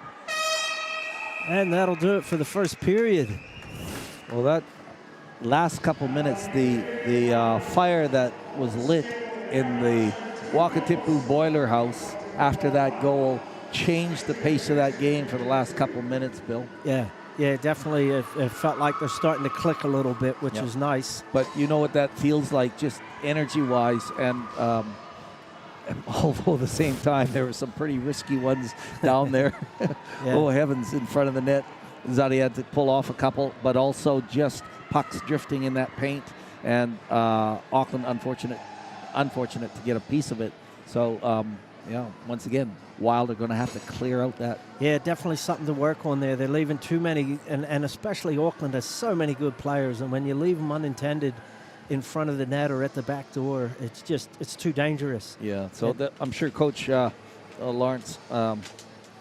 And that'll do it for the first period. Well, that last couple minutes, the fire that was lit in the Wakatipu boiler house after that goal changed the pace of that game for the last couple minutes, Bill. Yeah, definitely. It felt like they're starting to click a little bit, which is nice. But you know what that feels like, just energy-wise, and although at the same time there were some pretty risky ones down there. Oh heavens, in front of the net. Zadi had to pull off a couple, but also just pucks drifting in that paint, and Auckland unfortunate to get a piece of it. So once again, Wild are going to have to clear out that. Yeah, definitely something to work on there. They're leaving too many, and especially Auckland has so many good players, and when you leave them unintended in front of the net or at the back door, it's too dangerous. Yeah, so I'm sure Coach Lawrence,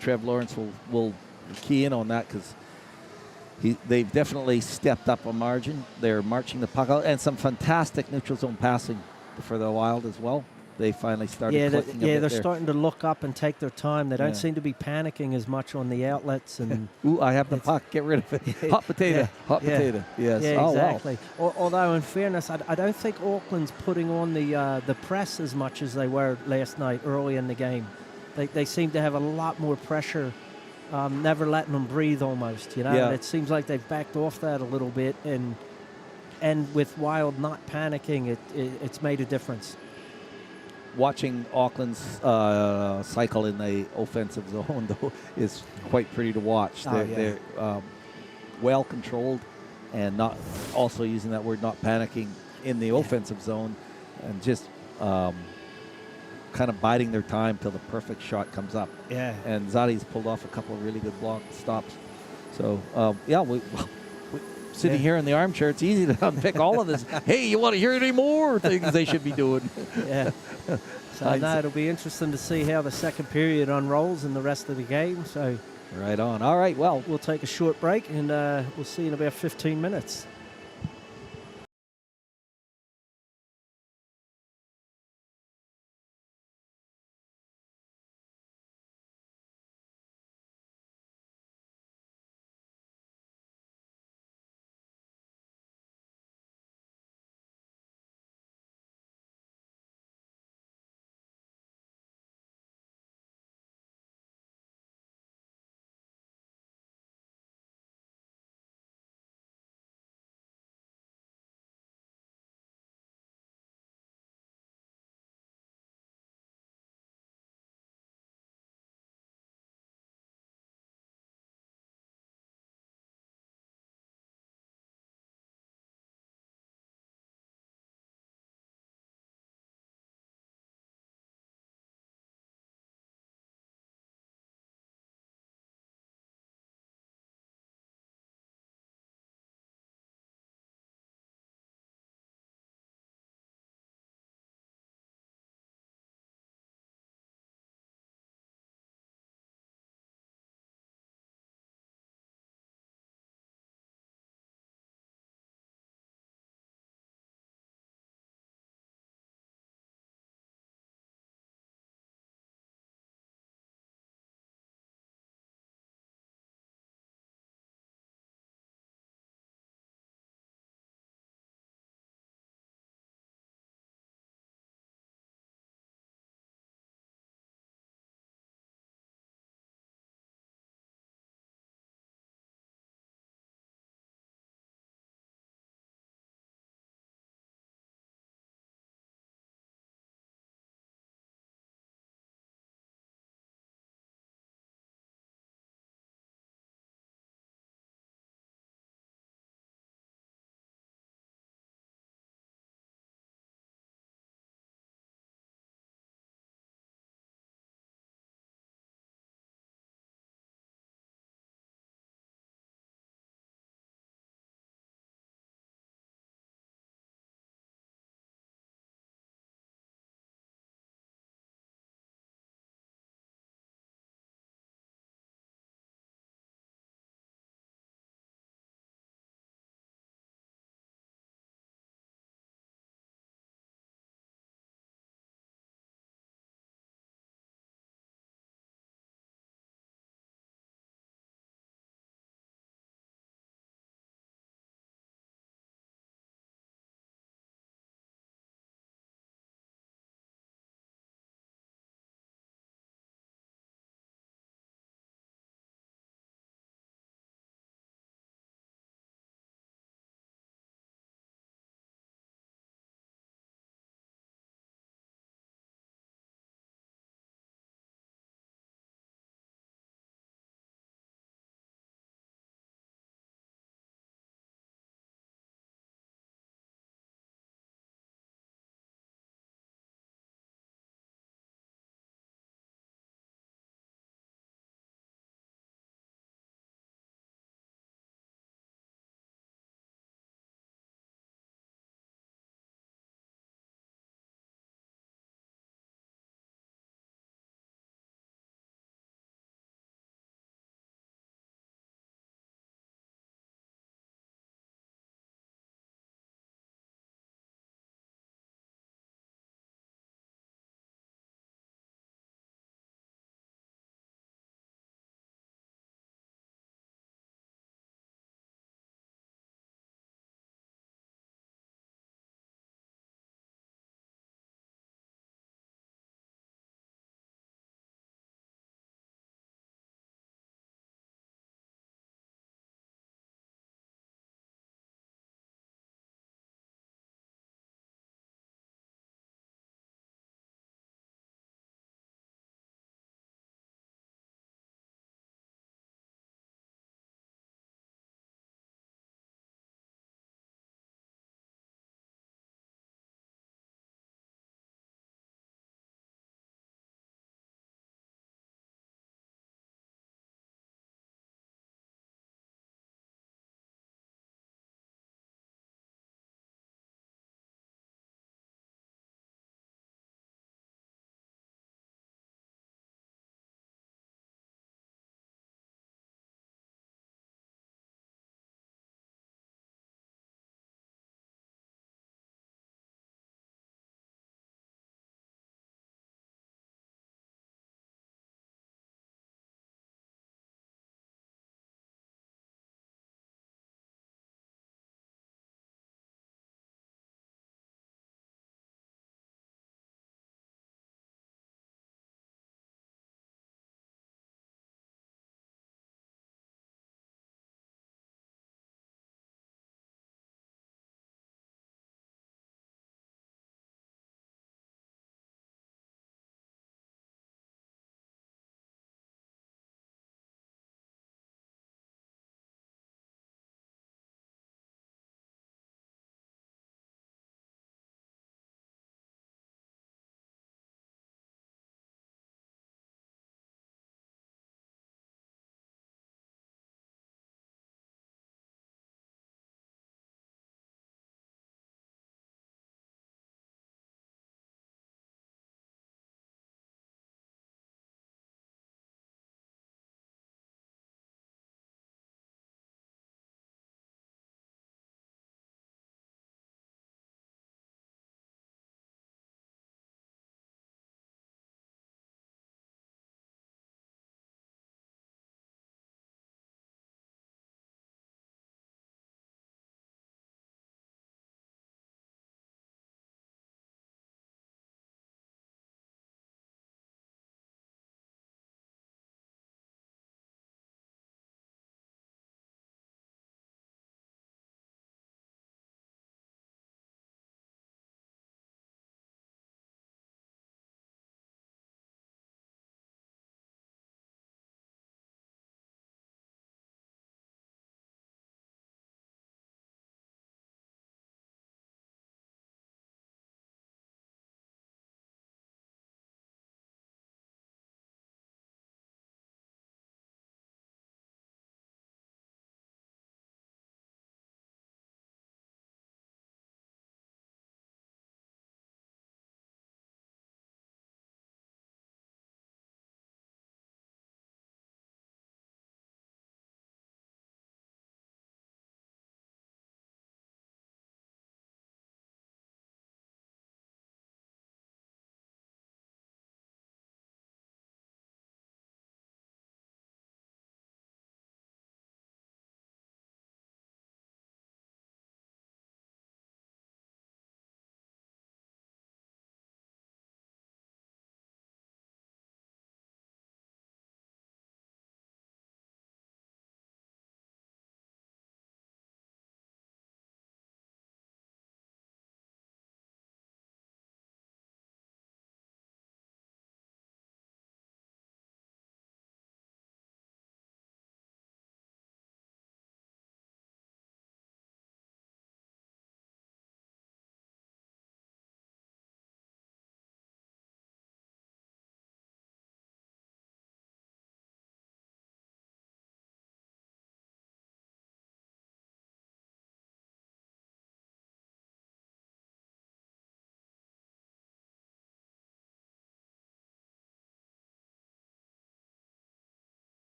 Trev Lawrence will key in on that, because they've definitely stepped up a margin. They're marching the puck out, and some fantastic neutral zone passing for the Wild as well. They finally started clicking a bit they're there. starting to look up and take their time. They don't seem to be panicking as much on the outlets. And ooh, I have the puck. Get rid of it. Hot potato. Hot potato. Yes. Yeah, oh, exactly. Wow. Although, in fairness, I don't think Auckland's putting on the press as much as they were last night early in the game. They seem to have a lot more pressure, never letting them breathe almost. You know, and it seems like they've backed off that a little bit. And with Wild not panicking, it's made a difference. Watching Auckland's cycle in the offensive zone, though, is quite pretty to watch. They're well controlled, and not also using that word, not panicking in the offensive zone, and just kind of biding their time till the perfect shot comes up. Yeah. And Zadi's pulled off a couple of really good block stops. So we sitting here in the armchair, it's easy to unpick all of this. Hey, you want to hear any more things they should be doing? Yeah. So now it'll be interesting to see how the second period unrolls in the rest of the game. So right on. All right, well, we'll take a short break, and we'll see you in about 15 minutes.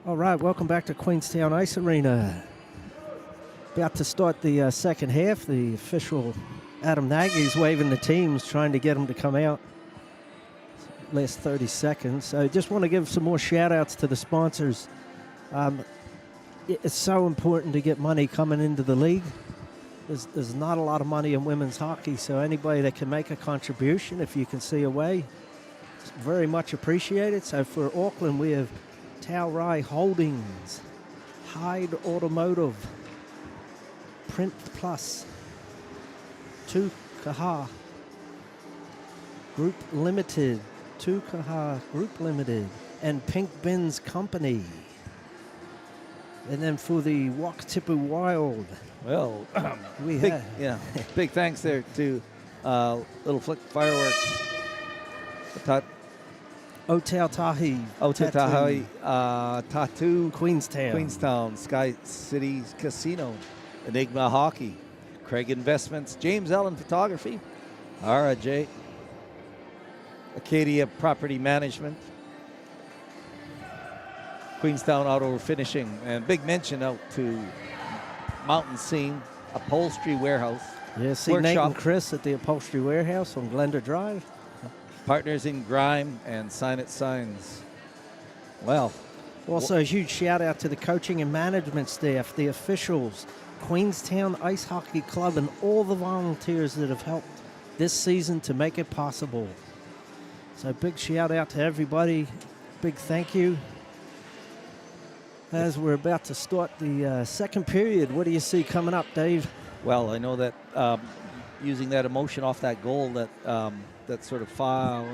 All right, welcome back to Queenstown Ice Arena. About to start the second half. The official Adam Nagy's waving the teams, trying to get them to come out. Last 30 seconds. So just want to give some more shout outs to the sponsors. It's so important to get money coming into the league. There's not a lot of money in women's hockey, so anybody that can make a contribution, if you can see a way, it's very much appreciated. So for Auckland, we have Taurai Holdings, Hyde Automotive, Print Plus, Tukaha Group Limited, Tukaha Group Limited, and Pink Bins Company. And then for the Wakatipu Wild, Well, big thanks there to Little Flick Fireworks, Otautahi, Tattoo, Queenstown, Sky City Casino, Enigma Hockey, Craig Investments, James Ellen Photography, RJ, Acadia Property Management, Queenstown Auto Finishing, and big mention out to Mountain Scene Upholstery Warehouse. Yeah, see Nate and Chris at the Upholstery Warehouse on Glenda Drive. Partners in Grime and Sign It Signs. Well, also a huge shout out to the coaching and management staff, the officials, Queenstown Ice Hockey Club, and all the volunteers that have helped this season to make it possible. So big shout out to everybody. Big thank you. As we're about to start the second period, what do you see coming up, Dave? Well, I know that using that emotion off that goal, that sort of 4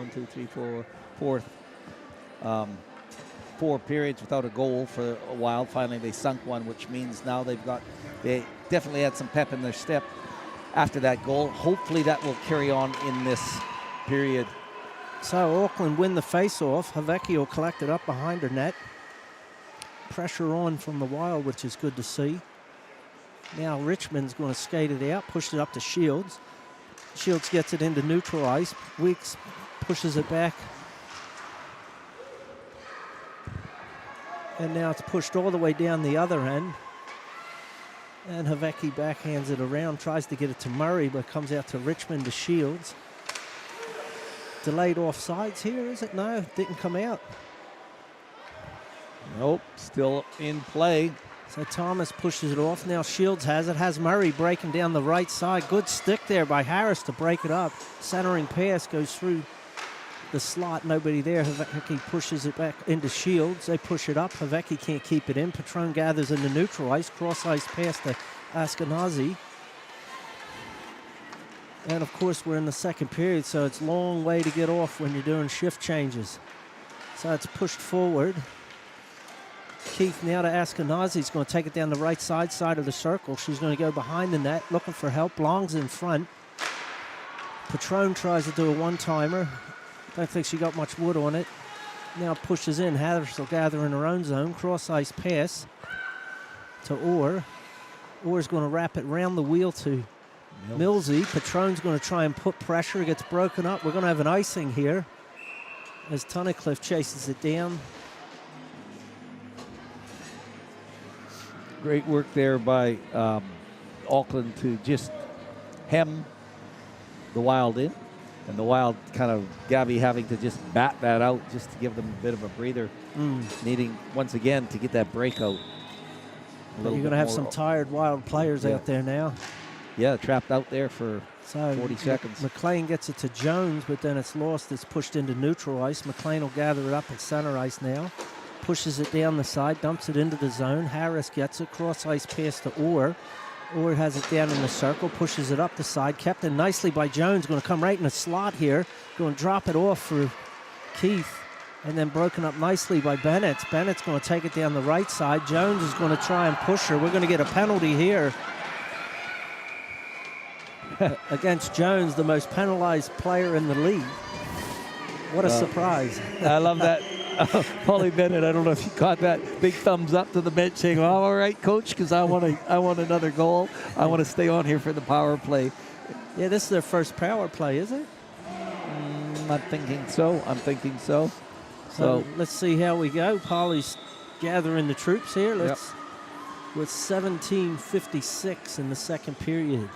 periods without a goal for a while. Finally, they sunk one, which means now they definitely had some pep in their step after that goal. Hopefully that will carry on in this period. So Auckland win the face-off. Havecki will collect it up behind her net. Pressure on from the Wild, which is good to see. Now Richmond's going to skate it out, push it up to Shields. Shields gets it into neutral ice. Weeks pushes it back. And now it's pushed all the way down the other end. And Havecki backhands it around, tries to get it to Murray, but comes out to Richmond to Shields. Delayed offsides here, is it? No, didn't come out. Nope, still in play. So Thomas pushes it off. Now Shields has it. Has Murray breaking down the right side. Good stick there by Harris to break it up. Centering pass goes through the slot. Nobody there. Havecki pushes it back into Shields. They push it up. Havecki can't keep it in. Patron gathers into neutral ice. Cross ice pass to Ashkenazi. And of course we're in the second period, so it's a long way to get off when you're doing shift changes. So it's pushed forward. Keith now to Ashkenazi. He's going to take it down the right side of the circle. She's going to go behind the net, looking for help. Long's in front. Patron tries to do a one-timer. Don't think she got much wood on it. Now pushes in. Harris will gather in her own zone. Cross-ice pass to Orr. Orr's going to wrap it round the wheel to Millsy. Patron's going to try and put pressure. It gets broken up. We're going to have an icing here as Tunnicliffe chases it down. Great work there by Auckland to just hem the Wild in. And the Wild kind of, Gabby having to just bat that out just to give them a bit of a breather. Needing, once again, to get that breakout. You're going to have some tired Wild players out there now. Yeah, trapped out there for 40 seconds. McLean gets it to Jones, but then it's lost. It's pushed into neutral ice. McLean will gather it up at center ice now. Pushes it down the side, dumps it into the zone. Harris gets it, cross-ice pass to Orr. Orr has it down in the circle, pushes it up the side. Kept in nicely by Jones, going to come right in the slot here. Going to drop it off for Keith. And then broken up nicely by Bennett. Bennett's going to take it down the right side. Jones is going to try and push her. We're going to get a penalty here against Jones, the most penalized player in the league. What a surprise. I love that. Polly Bennett, I don't know if you caught that. Big thumbs up to the bench saying, oh, all right, coach, because I want another goal. I want to stay on here for the power play. Yeah, this is their first power play, is it? I'm thinking so. So let's see how we go. Polly's gathering the troops here. Let's with 17:56 in the second period.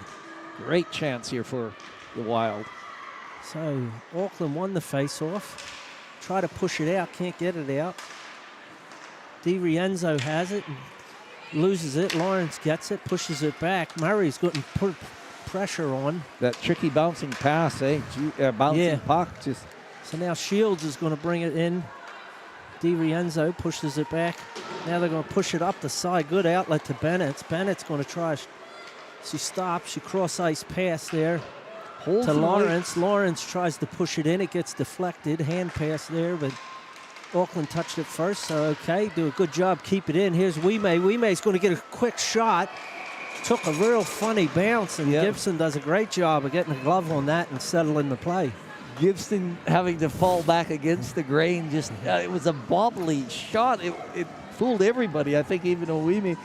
Great chance here for the Wild. So Auckland won the face-off. Try to push it out, can't get it out. DiRienzo has it, and loses it. Lawrence gets it, pushes it back. Murray's getting put pressure on. That tricky bouncing pass, bouncing puck. Just So now Shields is going to bring it in. DiRienzo pushes it back. Now they're going to push it up the side. Good outlet to Bennett. Bennett's going to try. She stops. She cross-ice pass there to Lawrence. Lawrence tries to push it in. It gets deflected. Hand pass there, but Auckland touched it first. So, okay, do a good job. Keep it in. Here's Wime. Wime's going to get a quick shot. Took a real funny bounce, and Gibson does a great job of getting a glove on that and settling the play. Gibson having to fall back against the grain. Just it was a bobbly shot. It fooled everybody. I think even Wime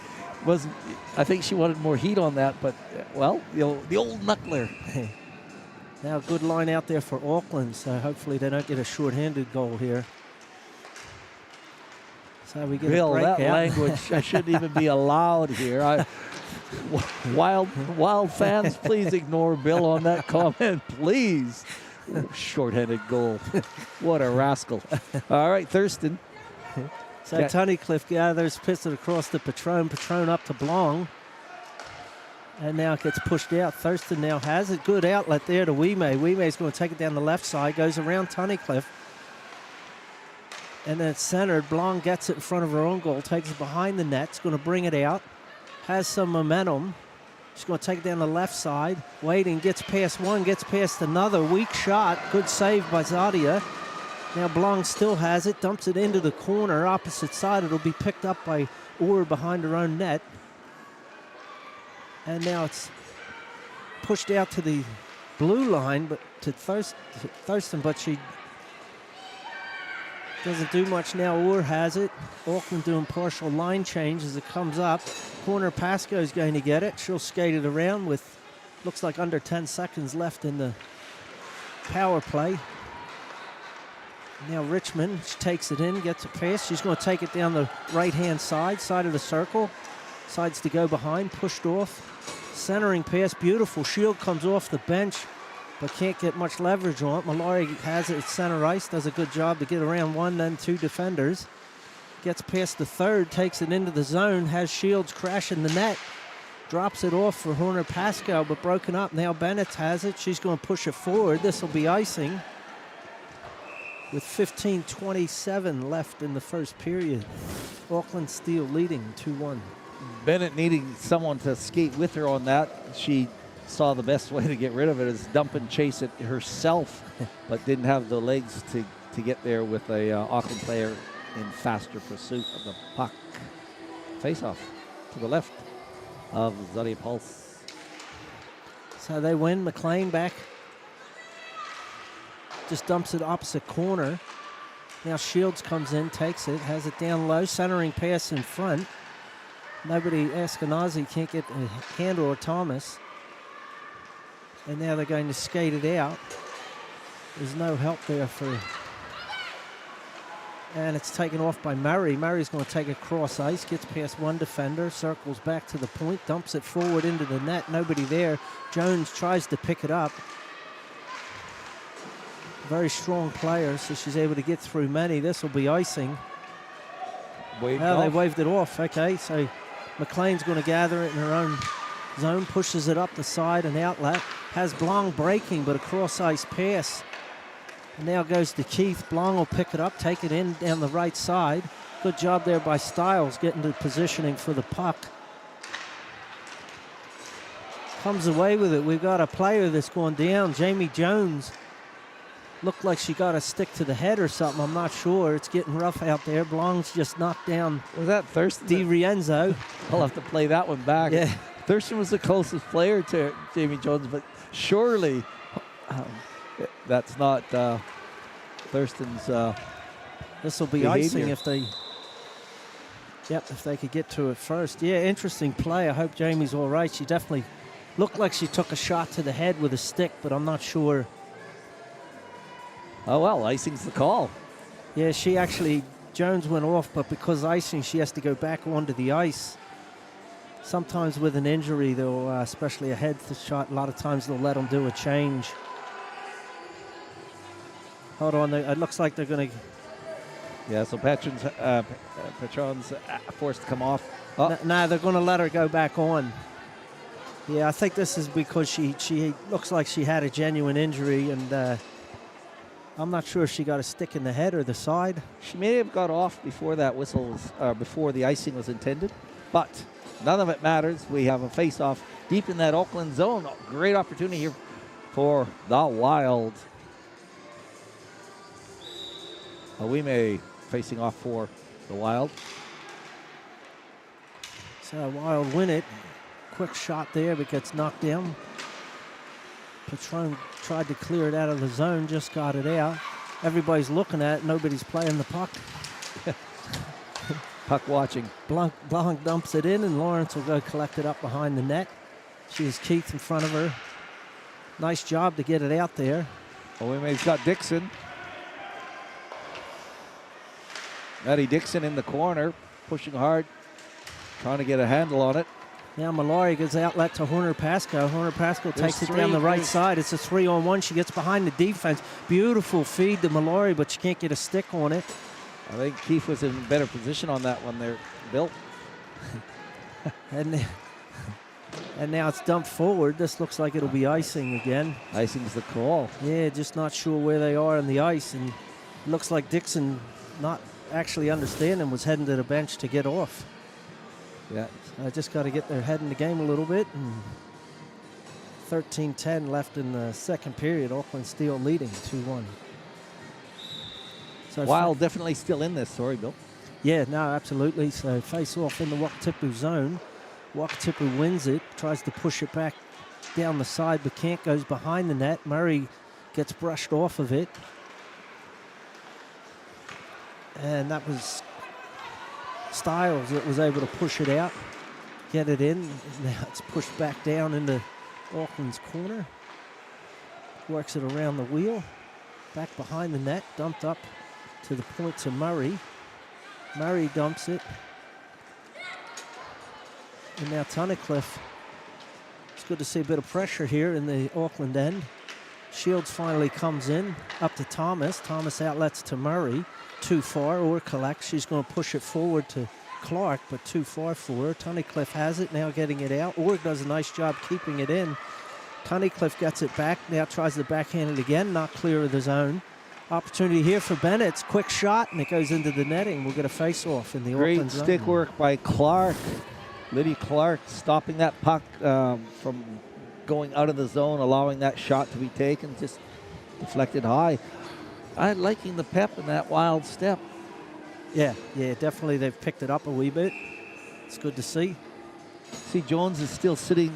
was. I think she wanted more heat on that, but well, the old knuckler. Now good line out there for Auckland, so hopefully they don't get a short-handed goal here. So we get a break that out. language I shouldn't even be allowed here. Wild fans, please ignore Bill on that comment, please. Short-handed goal. What a rascal. All right, Thurston. So Tunnicliffe gathers, pissed it across to Patron. Patron up to Blong. And now it gets pushed out. Thurston now has it. Good outlet there to Wime. Wime's going to take it down the left side, goes around Tunnicliffe. And then it's centered. Blong gets it in front of her own goal, takes it behind the net. It's going to bring it out. Has some momentum. She's going to take it down the left side. Waiting, gets past one, gets past another. Weak shot. Good save by Zadia. Now Blong still has it. Dumps it into the corner. Opposite side. It'll be picked up by Orr behind her own net. And now it's pushed out to the blue line, but to Thurston, but she doesn't do much now. Orr has it. Auckland doing partial line change as it comes up. Corner Pascoe's going to get it. She'll skate it around with, looks like under 10 seconds left in the power play. Now Richmond, she takes it in, gets a pass. She's going to take it down the right-hand side of the circle. Decides to go behind, pushed off. Centering pass, beautiful. Shield comes off the bench, but can't get much leverage on it. Mallory has it at center ice, does a good job to get around one, then two defenders. Gets past the third, takes it into the zone, has Shields crashing the net. Drops it off for Horner Pascal, but broken up. Now Bennett has it. She's going to push it forward. This will be icing with 15:27 left in the first period. Auckland Steel leading 2-1. Bennett needing someone to skate with her on that. She saw the best way to get rid of it is dump and chase it herself, but didn't have the legs to get there with a Auckland player in faster pursuit of the puck. Face-off to the left of Zadia Pulse. So they win. McLean back. Just dumps it opposite corner. Now Shields comes in, takes it, has it down low, centering pass in front. Nobody, Ashkenazi can't get a handle or Thomas. And now they're going to skate it out. There's no help there for... And it's taken off by Murray. Murray's going to take it cross ice, gets past one defender, circles back to the point, dumps it forward into the net. Nobody there. Jones tries to pick it up. Very strong player, so she's able to get through many. This will be icing. They waved it off. Okay, so McLean's going to gather it in her own zone, pushes it up the side and outlet. Has Blong breaking, but a cross-ice pass. And now goes to Keith. Blong will pick it up, take it in down the right side. Good job there by Stiles getting to positioning for the puck. Comes away with it. We've got a player that's gone down. Jamie Jones. Looked like she got a stick to the head or something. I'm not sure. It's getting rough out there. Blong's just knocked down. Was that Thurston? DiRienzo. I'll have to play that one back. Yeah. Thurston was the closest player to Jamie Jones, but surely that's not Thurston's This will be behavior. icing if they... Yep, if they could get to it first. Yeah, interesting play. I hope Jamie's all right. She definitely looked like she took a shot to the head with a stick, but I'm not sure. Oh, well, icing's the call. Yeah, she actually Jones went off, but because icing, she has to go back onto the ice. Sometimes with an injury, they'll, especially a head shot, a lot of times they'll let them do a change. Hold on, it looks like they're going to... Yeah, so Patron's forced to come off. Oh. No, they're going to let her go back on. Yeah, I think this is because she looks like she had a genuine injury, and I'm not sure if she got a stick in the head or the side. She may have got off before that whistle was, before the icing was intended, but none of it matters. We have a face-off deep in that Auckland zone. Great opportunity here for the Wild. Awime facing off for the Wild. So Wild win it. Quick shot there, but gets knocked down. Patron tried to clear it out of the zone, just got it out. Everybody's looking at it. Nobody's playing the puck. Puck watching. Blanc dumps it in, and Lawrence will go collect it up behind the net. She has Keith in front of her. Nice job to get it out there. Owime's got Dixon. Maddie Dixon in the corner, pushing hard, trying to get a handle on it. Now Mallory gives outlet to Horner Pascoe. Horner Pascoe takes it down the right side. It's a 3-on-1. She gets behind the defense. Beautiful feed to Mallory, but she can't get a stick on it. I think Keith was in better position on that one there, Bill. and now it's dumped forward. This looks like it'll be icing again. Icing's the call. Yeah, just not sure where they are on the ice. And it looks like Dixon, not actually understanding, was heading to the bench to get off. Yeah. I just got to get their head in the game a little bit. 13-10 left in the second period. Auckland still leading 2-1. So Wild definitely still in this. Sorry, Bill. Yeah, no, absolutely. So face off in the Wakatipu zone. Wakatipu wins it, tries to push it back down the side, but can't, goes behind the net. Murray gets brushed off of it. And that was Styles that was able to push it out, get it in. Now it's pushed back down into Auckland's corner. Works it around the wheel. Back behind the net, dumped up to the point to Murray. Murray dumps it. And now Tunnicliffe. It's good to see a bit of pressure here in the Auckland end. Shields finally comes in, up to Thomas. Thomas outlets to Murray. Too far, or collects. She's going to push it forward to Clark, but too far for her. Tunnicliffe has it, now getting it out. Org does a nice job keeping it in. Tunnicliffe gets it back, now tries to backhand it again, not clear of the zone. Opportunity here for Bennett. It's quick shot, and it goes into the netting. We'll get a face-off in the Auckland zone. Great stick work by Clark. Lydia Clark stopping that puck from going out of the zone, allowing that shot to be taken, just deflected high. I'm liking the pep in that Wild step. Yeah, definitely they've picked it up a wee bit. It's good to see. See, Jones is still sitting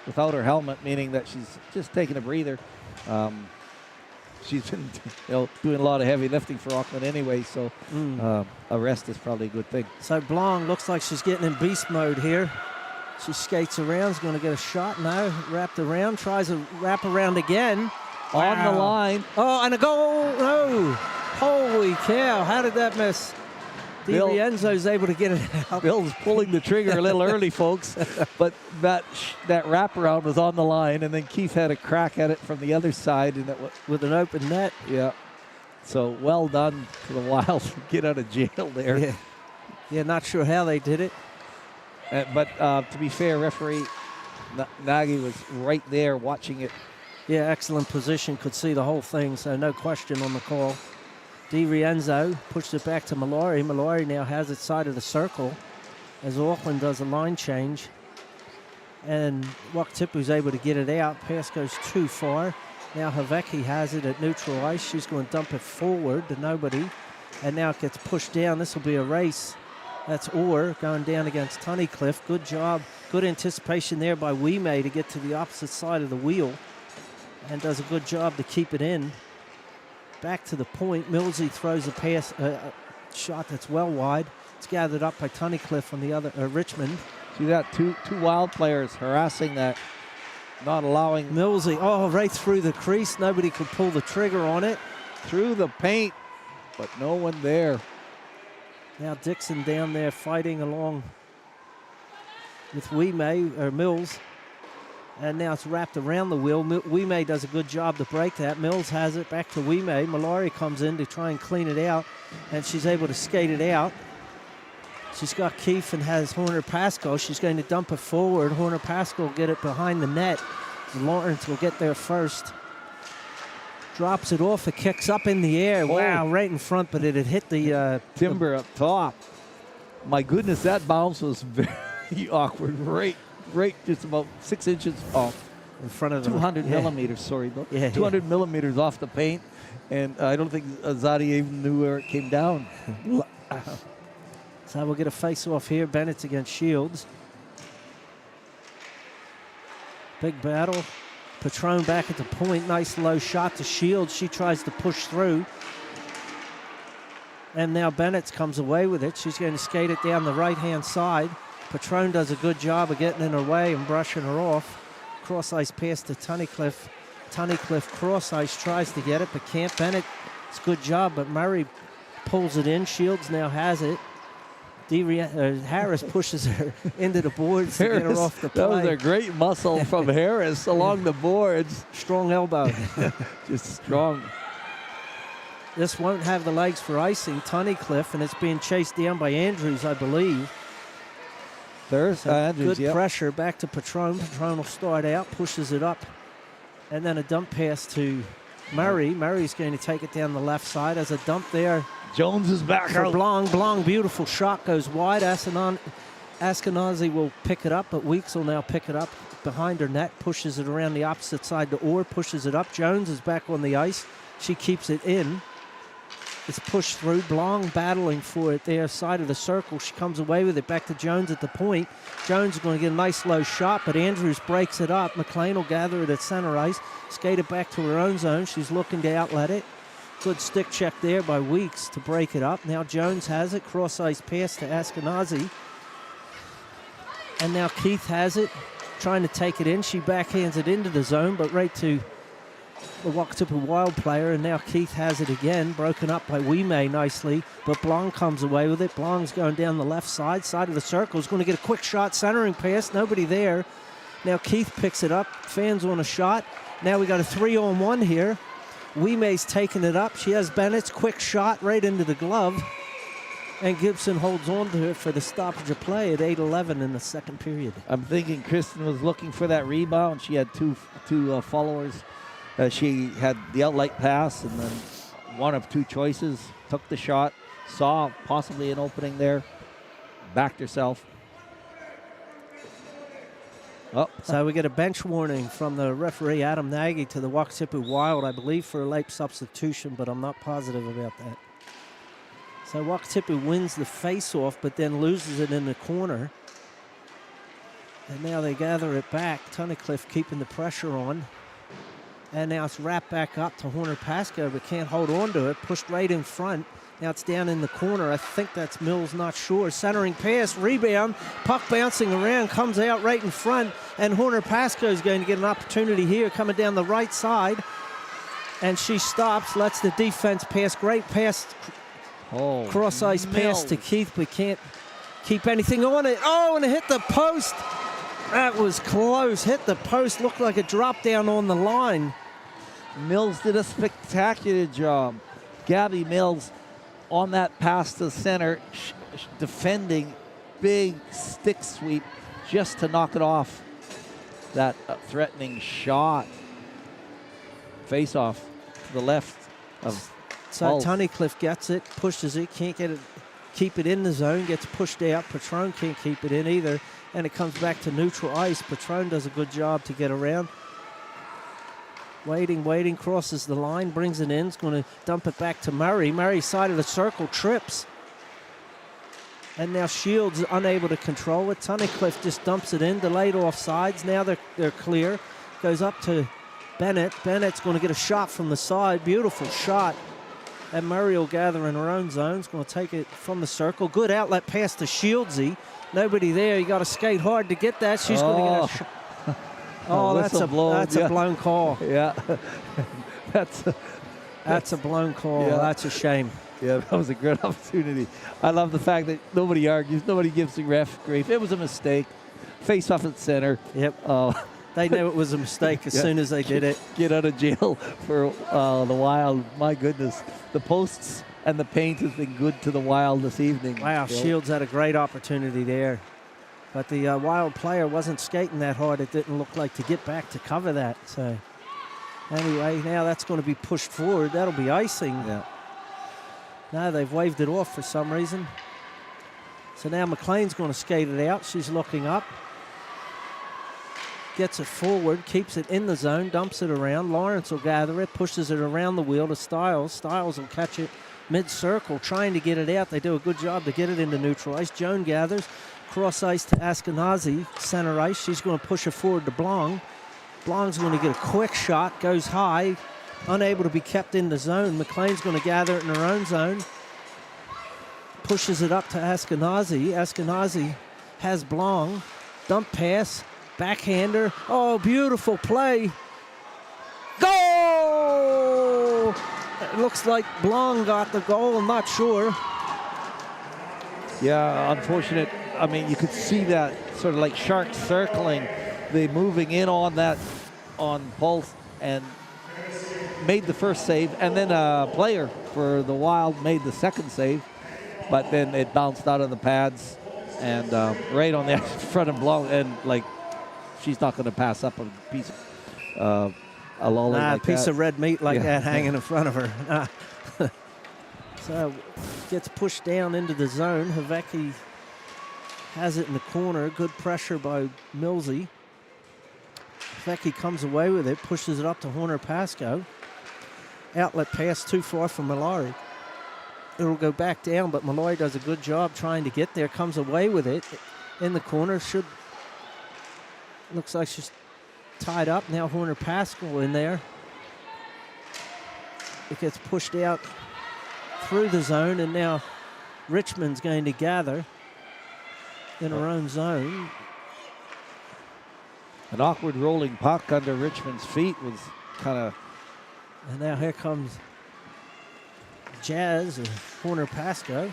without her helmet, meaning that she's just taking a breather. She's been doing a lot of heavy lifting for Auckland anyway, so a rest is probably a good thing. So Blanc looks like she's getting in beast mode here. She skates around, is going to get a shot now, wrapped around, tries to wrap around again. Wow. On the line. Oh, and a goal. No. Holy cow. How did that miss? DiRienzo's able to get it out. Bill's pulling the trigger a little early, folks. But that wraparound was on the line, and then Keith had a crack at it from the other side, and with an open net. Yeah. So well done to the Wild to get out of jail there. Yeah, not sure how they did it. But to be fair, referee Nagy was right there watching it. Yeah, excellent position. Could see the whole thing, so no question on the call. DiRienzo pushed it back to Mallory. Mallory now has it side of the circle as Auckland does a line change. And Wakatipu's able to get it out. Pass goes too far. Now Havecki has it at neutral ice. She's going to dump it forward to nobody. And now it gets pushed down. This will be a race. That's Orr going down against Tunnicliffe. Good job. Good anticipation there by Wime to get to the opposite side of the wheel. And does a good job to keep it in. Back to the point. Millsy throws a pass, shot that's well wide. It's gathered up by Tunnicliffe on the other, Richmond. See that, two Wild players harassing that, not allowing. Millsy, right through the crease. Nobody could pull the trigger on it. Through the paint, but no one there. Now Dixon down there fighting along with Mills. And now it's wrapped around the wheel. Wimay does a good job to break that. Mills has it back to Wimay. Mallory comes in to try and clean it out, and she's able to skate it out. She's got Keefe and has Horner Pascoe. She's going to dump it forward. Horner Pascoe will get it behind the net. Lawrence will get there first. Drops it off. It kicks up in the air. Wow, right in front, but it had hit the timber up top. My goodness, that bounce was very awkward. Right, just about 6 inches off. In front of 200 millimeters, sorry, Bill. Yeah, 200 millimeters off the paint. And I don't think Azadi even knew where it came down. So we'll get a face-off here. Bennett's against Shields. Big battle. Patron back at the point. Nice low shot to Shields. She tries to push through. And now Bennett comes away with it. She's going to skate it down the right-hand side. Patron does a good job of getting in her way and brushing her off. Cross-ice pass to Tunnicliffe. Tunnicliffe cross-ice tries to get it, but can't. Bennett, it's a good job, but Murray pulls it in. Shields now has it. Harris pushes her into the boards to get her off the play. That was a great muscle from Harris along the boards. Strong elbow. Just strong. This won't have the legs for icing. Tunnicliffe, and it's being chased down by Andrews, I believe. There's Andrews, good pressure back to Patron. Patron will start out, pushes it up, and then a dump pass to Murray. Murray's going to take it down the left side. As a dump there. Jones is back for out. Blong. Blong, beautiful shot, goes wide. Askenazi will pick it up, but Weeks will now pick it up behind her net, pushes it around the opposite side to Orr, pushes it up. Jones is back on the ice. She keeps it in. It's pushed through. Blong battling for it there, side of the circle. She comes away with it back to Jones at the point. Jones is going to get a nice low shot, but Andrews breaks it up. McLean will gather it at center ice, skate it back to her own zone. She's looking to outlet it. Good stick check there by Weeks to break it up. Now Jones has it. Cross-ice pass to Askenazi. And now Keith has it, trying to take it in. She backhands it into the zone, but right to the Wakatipu Wild player, and now Keith has it again, broken up by Wimay nicely, but Blong comes away with it. Blong's going down the left side of the circle. Is going to get a quick shot, centering pass, nobody there. Now Keith picks it up, fans on a shot. Now we got a 3-on-1 here. Wimay's taking it up. She has Bennett's quick shot right into the glove, and Gibson holds on to it for the stoppage of play at 8:11 in the second period. I'm thinking Kristen was looking for that rebound. She had two followers. She had the outlet pass, and then one of two choices. Took the shot, saw possibly an opening there, backed herself. Oh. So we get a bench warning from the referee, Adam Nagy, to the Wakatipu Wild, I believe, for a late substitution, but I'm not positive about that. So Wakatipu wins the face-off, but then loses it in the corner. And now they gather it back. Tunnicliffe keeping the pressure on. And now it's wrapped back up to Horner Pascoe, but can't hold on to it. Pushed right in front. Now it's down in the corner. I think that's Mills, not sure. Centering pass, rebound, puck bouncing around, comes out right in front. And Horner Pascoe is going to get an opportunity here, coming down the right side. And she stops, lets the defense pass. Great pass, cross-ice pass to Keith, but can't keep anything on it. Oh, and it hit the post. That was close. Hit the post. Looked like a drop down on the line. Mills did a spectacular job. Gabby Mills on that pass to center, defending, big stick sweep just to knock it off. That threatening shot. Face off to the left of So Tunnicliffe gets it, pushes it, can't get it, keep it in the zone, gets pushed out. Patron can't keep it in either. And it comes back to neutral ice. Patron does a good job to get around. Waiting, crosses the line, brings it in. Is going to dump it back to Murray. Murray, side of the circle, trips. And now Shields unable to control it. Tunnicliffe just dumps it in, delayed offsides. Now they're clear. Goes up to Bennett. Bennett's going to get a shot from the side. Beautiful shot. And Murray will gather in her own zone. Is going to take it from the circle. Good outlet pass to Shieldsy. Nobody there. You got to skate hard to get that. She's going to get a shot. Oh, that's a blown call. Yeah. That's a blown call. Yeah. That's a shame. Yeah, that was a great opportunity. I love the fact that nobody argues, nobody gives the ref grief. It was a mistake. Face off at center. Yep. They knew it was a mistake as soon as they did it. Get out of jail for the Wild. My goodness. The posts and the paint has been good to the Wild this evening. Wow, Shields had a great opportunity there. But the Wild player wasn't skating that hard. It didn't look like to get back to cover that. So anyway, now that's going to be pushed forward. That'll be icing. Yeah. No, they've waved it off for some reason. So now McLean's going to skate it out. She's looking up. Gets it forward, keeps it in the zone, dumps it around. Lawrence will gather it, pushes it around the wheel to Stiles. Stiles will catch it mid-circle, trying to get it out. They do a good job to get it into neutral ice. Joan gathers, cross ice to Ashkenazi, center ice. She's going to push it forward to Blong. Blong's going to get a quick shot, goes high, unable to be kept in the zone. McLean's going to gather it in her own zone. Pushes it up to Ashkenazi. Ashkenazi has Blong. Dump pass, backhander. Oh, beautiful play. Goal! It looks like Blong got the goal. I'm not sure. Yeah, unfortunate. I mean, you could see that sort of like shark circling. They moving in on that, on Pulse, and made the first save. And then a player for the Wild made the second save. But then it bounced out of the pads and right on the front of Blong. And, like, she's not going to pass up a piece of a lolly like a piece that. of red meat like that hanging in front of her. So gets pushed down into the zone. Havecki has it in the corner. Good pressure by Millsy. Havecki comes away with it, pushes it up to Horner Pascoe. Outlet pass too far from Mallory. It'll go back down, but Malloy does a good job trying to get there. Comes away with it in the corner. Looks like she's tied up. Now Horner Pascal in there. It gets pushed out through the zone, and now Richmond's going to gather in her own zone. An awkward rolling puck under Richmond's feet was kind of... And now here comes Jazz and Horner Pasco,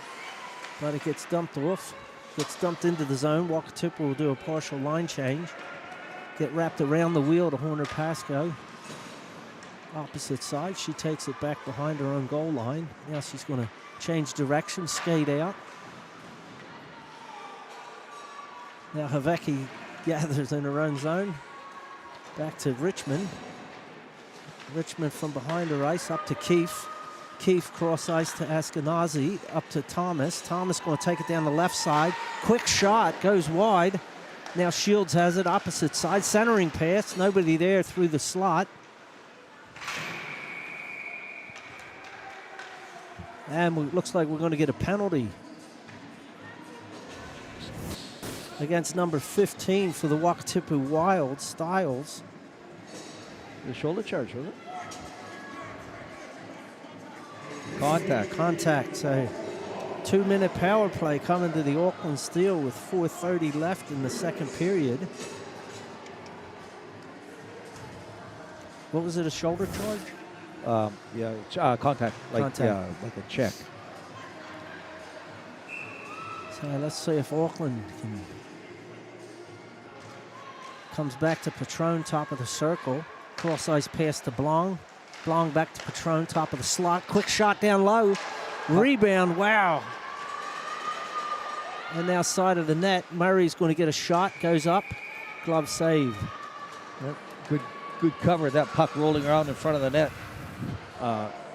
but it gets dumped off, gets dumped into the zone. Wakatipu will do a partial line change. Get wrapped around the wheel to Horner Pasco. Opposite side, she takes it back behind her own goal line. Now she's going to change direction, skate out. Now Havecki gathers in her own zone. Back to Richmond. Richmond from behind her ice up to Keefe. Keefe cross ice to Ashkenazi, up to Thomas. Thomas going to take it down the left side. Quick shot, goes wide. Now Shields has it, opposite side. Centering pass, nobody there through the slot. And it looks like we're going to get a penalty against number 15 for the Wakatipu Wild, Stiles. The shoulder charge, was it? Contact. So 2-minute power play coming to the Auckland Steel with 4:30 left in the second period. What was it, a shoulder charge? Contact. Yeah, like a check. So let's see if Auckland comes back to Patron, top of the circle. Cross ice pass to Blong. Blong back to Patron, top of the slot. Quick shot down low. Rebound, wow. And now side of the net. Murray's going to get a shot, goes up. Glove save. Yep. Good cover. That puck rolling around in front of the net.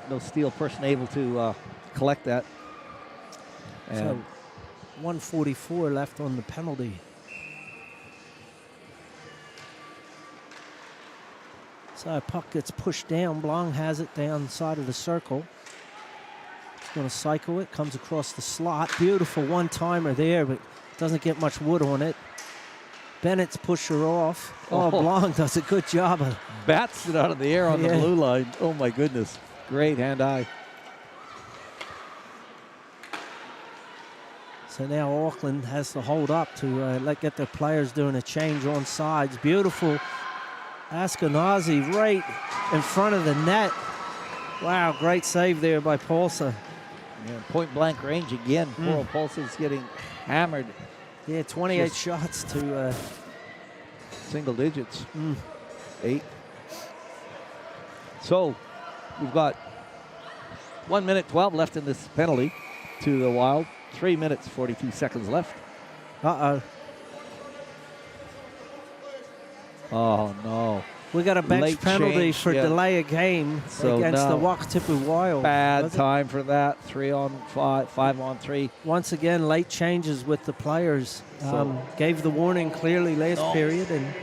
No Steel person able to collect that. And so 1:44 left on the penalty. So puck gets pushed down. Blong has it down side of the circle. He's going to cycle it. Comes across the slot. Beautiful one-timer there, but doesn't get much wood on it. Bennett's pushed her off. Oh, Blong does a good job of... bats it out of the air on the blue line. Oh, my goodness. Great hand-eye. So now Auckland has to hold up to get their players doing a change on sides. Beautiful Ashkenazi right in front of the net. Wow, great save there by Paulsa. Yeah, point blank range again. Poor Pulse is getting hammered. Yeah, 28 Just shots to single digits. 8. So we've got 1 minute 12 left in this penalty to the Wild. 3 minutes 42 seconds left. Uh-oh. Oh, no. We got a bench Late penalty change, for delay a game So against the now Wakatipu Wild. Bad time for that. 3 on 5, 5 on 3. Once again, late changes with the players. So- Gave the warning clearly last period. And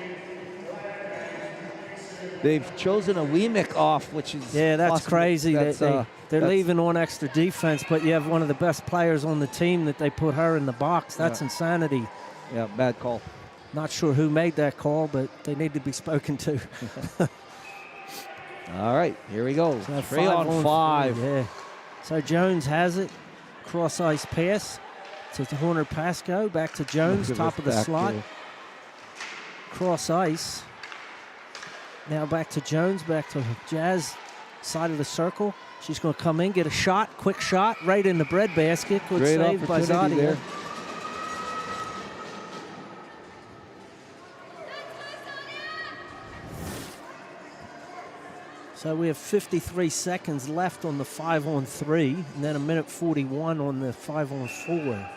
They've chosen a Weemick off, which is yeah, that's possibly- crazy. that's, They're that's- leaving on extra defense, but you have one of the best players on the team that they put her in the box. That's insanity. Yeah, bad call. Not sure who made that call, but they need to be spoken to. All right, here we go. So 3 on 5. Yeah. So Jones has it. Cross ice pass to Horner Pascoe. Back to Jones, Look at top this of the back slot. heel. Cross ice. Now back to Jones, back to Jazz, side of the circle. She's going to come in, get a shot, quick shot, right in the breadbasket. Good Great save by opportunity Zadia. there. So we have 53 seconds left on the 5-on-3, and then a minute 41 on the 5-on-4.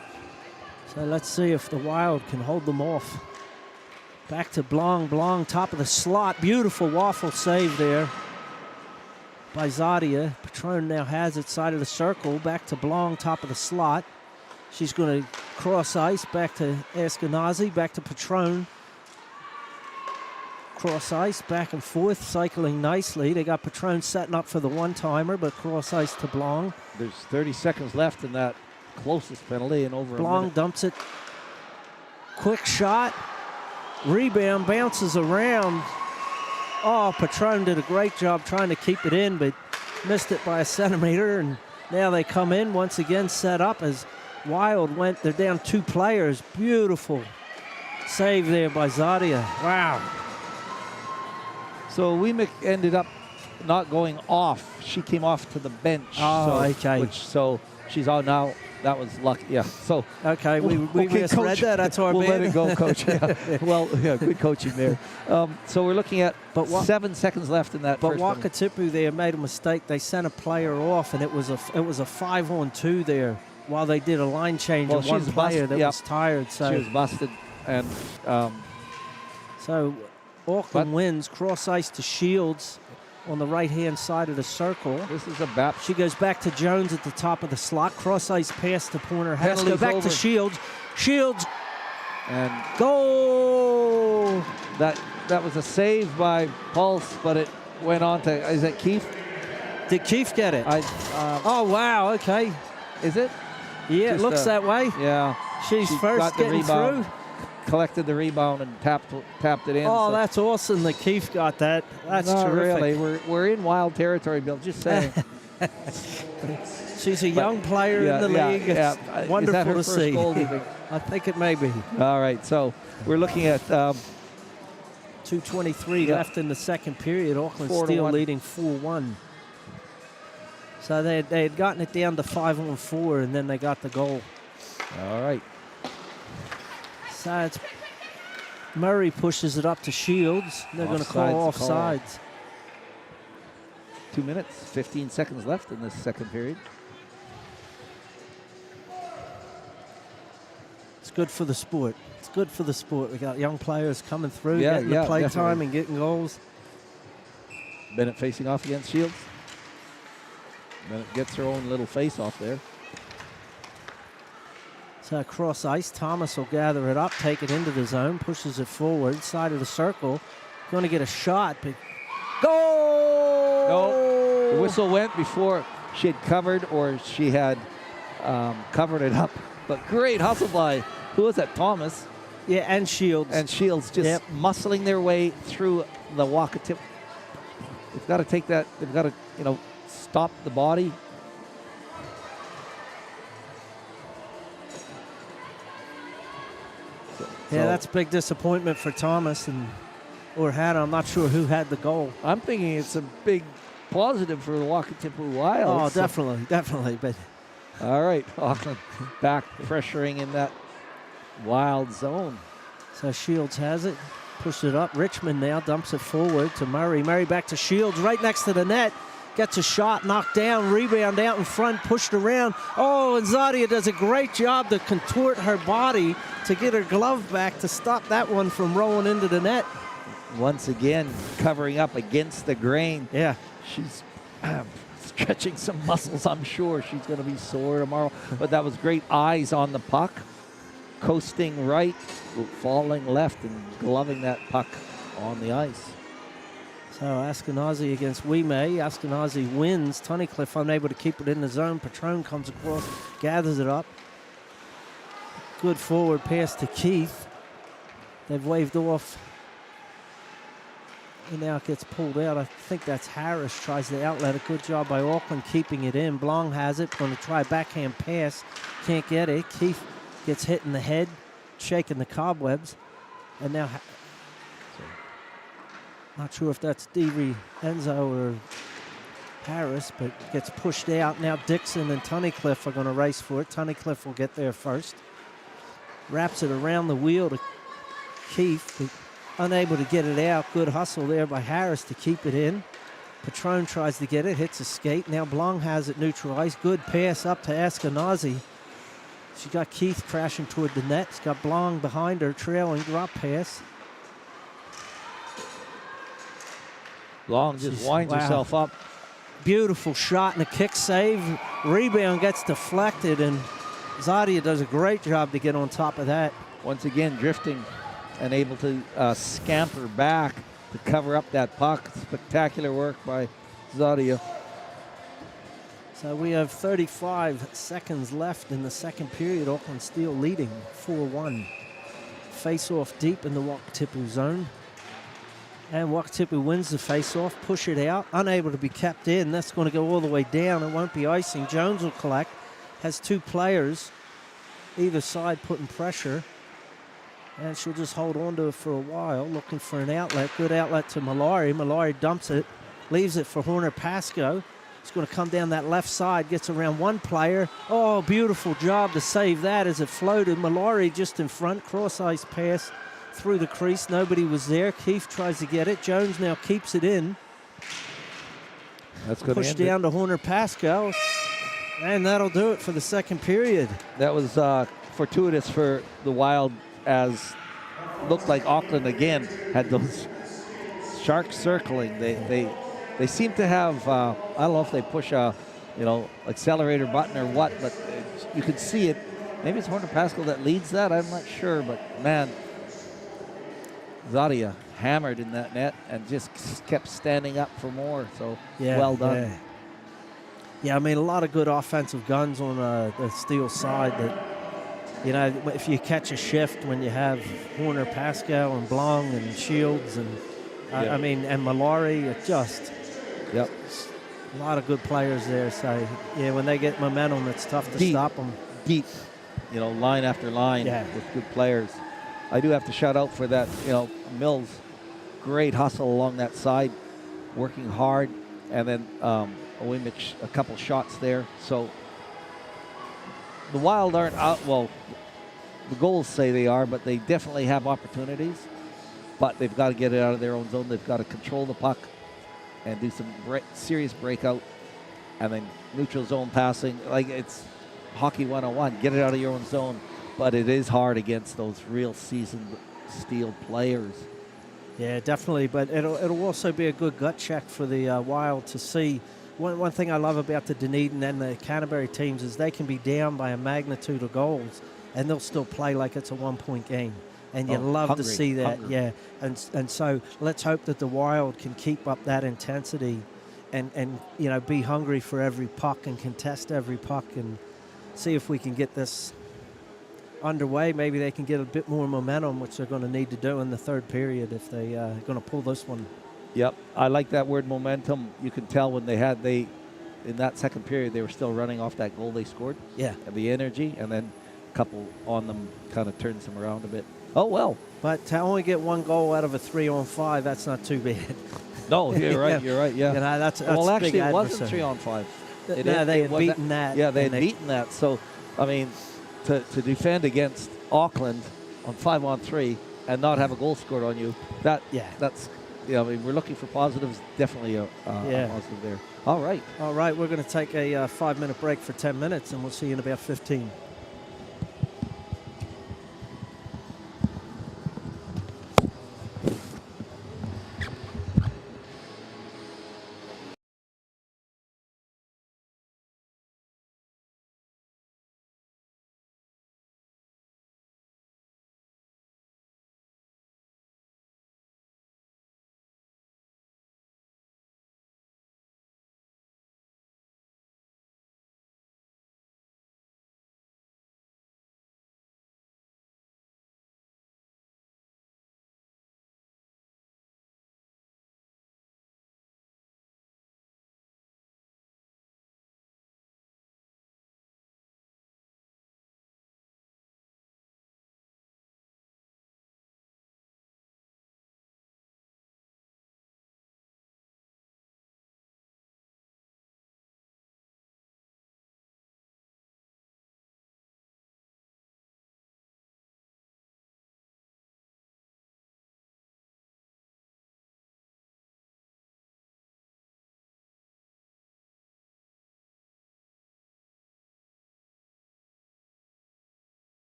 So let's see if the Wild can hold them off. Back to Blanc, Blanc, top of the slot. Beautiful waffle save there by Zadia. Patron now has it, side of the circle. Back to Blanc, top of the slot. She's going to cross ice, back to Eskenazi, back to Patron. Cross ice, back and forth, cycling nicely. They got Patron setting up for the one-timer, but cross ice to Blanc. There's 30 seconds left in that closest penalty and over a Blanc minute. dumps it. Quick shot. Rebound, bounces around. Oh, Patron did a great job trying to keep it in, but missed it by a centimeter. And now they come in once again, set up as Wild went. They're down 2 players. Beautiful save there by Zadia. Wow. So Weemick ended up not going off. She came off to the bench. Oh, okay. So she's out now. That was lucky. Yeah. So Okay, we okay, misread Coach. that. That's our We'll bad. let it go, Coach. Yeah. Well, yeah, good coaching there. So we're looking at 7 seconds left in that. But first penalty. Wakatipu there made a mistake. They sent a player off, and it was a 5-on-2 there while they did a line change Well, of one she's player busted, that yeah. was tired. So She was busted, and So Auckland wins, cross ice to Shields on the right-hand side of the circle. this is a BAP. She goes back to Jones at the top of the slot. Cross ice pass to Pointer. Has to go Penalty's back over. to Shields. Shields, And goal! that was a save by Pulse, but it went on to, is it Keith? Did Keith get it? Oh, wow, okay. Is it? Yeah, it Just, looks that way. Yeah. She's She first got the getting rebound, through. collected the rebound and tapped it in. Oh, so- that's awesome that Keith got that. That's Not terrific. really. We're in wild territory, Bill. Just saying. She's a young player in the league. It's Is that wonderful her to first see. goal, do you think? I think it may be. All right, so we're looking at 2:23 left in the second period. Auckland 4-1. still leading 4-1. So they had gotten it down to 5-on-4, and then they got the goal. all right. So it's Murray pushes it up to Shields. They're going to call Offside's the call. offsides. 2 minutes, 15 seconds left in this second period. It's good for the sport. It's good for the sport. We got young players coming through, Yeah, getting the yeah, play time definitely. and getting goals. Bennett facing off against Shields. Bennett gets her own little face off there. So cross ice, Thomas will gather it up, take it into the zone, pushes it forward, side of the circle. Going to get a shot, but goal! No, the whistle went before she had covered or she had covered it up. But great hustle by, who was that, Thomas? Yeah, and Shields. And Shields just muscling their way through the Wakatipu. They've got to take that, they've got to, stop the body. Yeah, So that's a big disappointment for Thomas or Hannah. I'm not sure who had the goal. I'm thinking it's a big positive for the Wakatipu Wild. Oh, So definitely. But All right, Auckland back pressuring in that wild zone. So Shields has it, pushed it up. Richmond now dumps it forward to Murray. Murray back to Shields, right next to the net. Gets a shot, knocked down, rebound out in front, pushed around. Oh, and Zadia does a great job to contort her body to get her glove back to stop that one from rolling into the net. Once again, covering up against the grain. Yeah. She's stretching some muscles, I'm sure. She's going to be sore tomorrow. But that was great eyes on the puck. Coasting right, falling left, and gloving that puck on the ice. So Ashkenazi against Wimay. Ashkenazi wins. Tunnicliffe unable to keep it in the zone. Patron comes across, gathers it up. Good forward pass to Keith. They've waved off. And now it gets pulled out. I think that's Harris. Tries the outlet. A good job by Auckland keeping it in. Blong has it. Going to try a backhand pass. Can't get it. Keith gets hit in the head, shaking the cobwebs. And now, not sure if that's Deary Enzo or Harris, but gets pushed out. Now Dixon and Tunnicliffe are going to race for it. Tunnicliffe will get there first. Wraps it around the wheel to Keith. Unable to get it out. Good hustle there by Harris to keep it in. Patron tries to get it, hits a skate. Now Blong has it neutralized. Good pass up to Ashkenazi. She got Keith crashing toward the net. She's got Blong behind her, trailing, drop pass. Long just winds herself up. Beautiful shot and a kick save. Rebound gets deflected, and Zadia does a great job to get on top of that. Once again, drifting and able to scamper back to cover up that puck. Spectacular work by Zadia. So we have 35 seconds left in the second period. Auckland Steel leading 4-1. Face-off deep in the Wakatipu zone. And Wakatipu wins the face-off, push it out, unable to be kept in. That's going to go all the way down. It won't be icing. Jones will collect. Has two players either side putting pressure. And she'll just hold on to it for a while, looking for an outlet. Good outlet to Malari. Malari dumps it, leaves it for Horner Pascoe. It's going to come down that left side, gets around one player. Oh, beautiful job to save that as it floated. Malari just in front, cross-ice pass through the crease. Nobody was there. Keith tries to get it. Jones now keeps it in. That's going to push down to Horner Pascoe. And that'll do it for the second period. That was fortuitous for the Wild, as looked like Auckland again had those sharks circling. They seem to have, I don't know if they push a, accelerator button or what, but you could see it. Maybe it's Horner Pascal that leads that. I'm not sure, but man, Zadia hammered in that net and just kept standing up for more. So well done. Yeah, I mean, a lot of good offensive guns on the Steel side that, if you catch a shift when you have Horner Pascal and Blong and Shields and, and Malari, just a lot of good players there. So, when they get momentum, it's tough to stop them. Deep, line after line with good players. I do have to shout out for that, Mills, great hustle along that side, working hard, and then Owimich, a couple shots there. So the Wild aren't out, well, the goals say they are, but they definitely have opportunities, but they've got to get it out of their own zone. They've got to control the puck and do some serious breakout, and then neutral zone passing. Like, it's hockey 101. Get it out of your own zone, but it is hard against those real seasoned Steel players. Yeah, definitely, but it'll also be a good gut check for the Wild to see. One thing I love about the Dunedin and the Canterbury teams is they can be down by a magnitude of goals, and they'll still play like it's a one-point game. And you love to see that, And so let's hope that the Wild can keep up that intensity and be hungry for every puck and contest every puck and see if we can get this underway. Maybe they can get a bit more momentum, which they're going to need to do in the third period if they are going to pull this one. Yep, I like that word momentum. You can tell when in that second period, they were still running off that goal they scored. Yeah. And the energy, and then a couple on them kind of turns them around a bit. Oh, well. But to only get one goal out of a 3-on-5, that's not too bad. No, you're right, yeah. That's well, actually, big it wasn't 3-on-5. No, they had was beaten that. Yeah, they and had beaten that. So, I mean, to defend against Auckland on 5-on-3 and not have a goal scored on you, that's, I mean, we're looking for positives. Definitely a positive there. All right. All right, we're going to take a 5-minute break for 10 minutes, and we'll see you in about 15.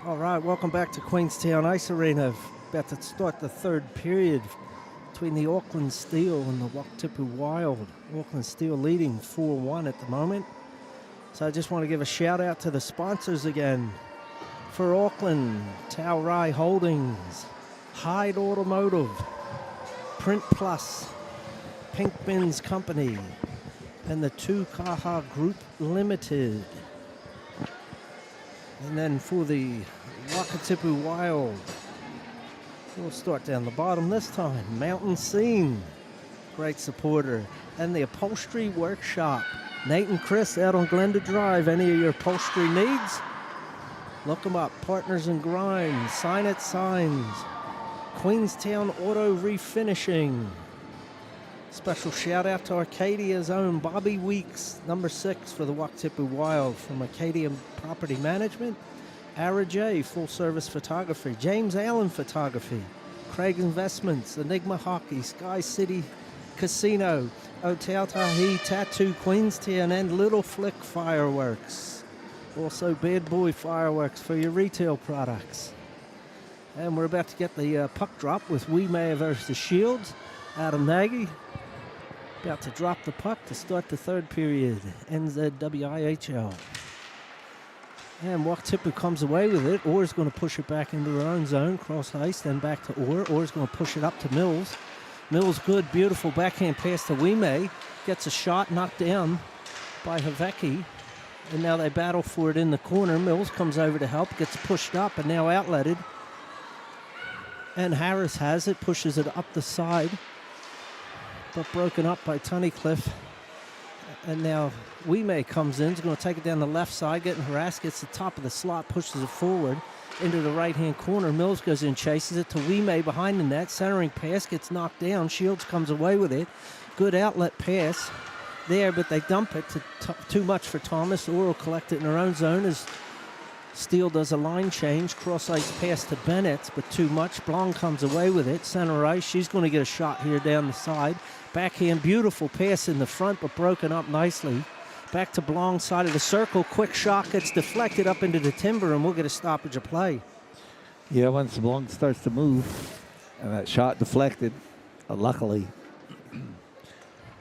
All right, welcome back to Queenstown Ice Arena. About to start the third period between the Auckland Steel and the Wakatipu Wild. Auckland Steel leading 4-1 at the moment. So I just want to give a shout out to the sponsors again. For Auckland, Taurai Holdings, Hyde Automotive, Print Plus, Pink Bins Company, and the Tukaha Group Limited. And then for the Wakatipu Wild, we'll start down the bottom this time. Mountain Scene, great supporter. And the Upholstery Workshop. Nate and Chris out on Glenda Drive. Any of your upholstery needs? Look them up. Partners in Grind, Sign It Signs, Queenstown Auto Refinishing. Special shout out to Arcadia's own Bobby Weeks, number 6 for the Wakatipu Wild from Arcadia Property Management. Ara J, full service photography. James Allen Photography. Craig Investments, Enigma Hockey, Sky City Casino, Otautahi Tattoo Queenstown, and Little Flick Fireworks. Also Bad Boy Fireworks for your retail products. And we're about to get the puck drop with Waimea versus Shields. Adam Nagy about to drop the puck to start the third period. NZWIHL. And Wakatipu comes away with it. Orr's going to push it back into her own zone, cross ice, then back to Orr. Orr's going to push it up to Mills. Mills, good, beautiful backhand pass to Waimea. Gets a shot knocked down by Havecki. And now they battle for it in the corner. Mills comes over to help, gets pushed up, and now outletted. And Harris has it, pushes it up the side, but broken up by Tunnicliffe. And now Waimea comes in, is going to take it down the left side, getting harassed, gets the top of the slot, pushes it forward into the right-hand corner. Mills goes in, chases it to Waimea behind the net. Centering pass gets knocked down. Shields comes away with it. Good outlet pass there, but they dump it to too much for Thomas. Or will collect it in her own zone as Steele does a line change. Cross-ice pass to Bennett, but too much. Blong comes away with it. Center ice. She's going to get a shot here down the side. Backhand, beautiful pass in the front, but broken up nicely. Back to Blong, side of the circle. Quick shot gets deflected up into the timber, and we'll get a stoppage of play. Yeah, once Blong starts to move, and that shot deflected, luckily,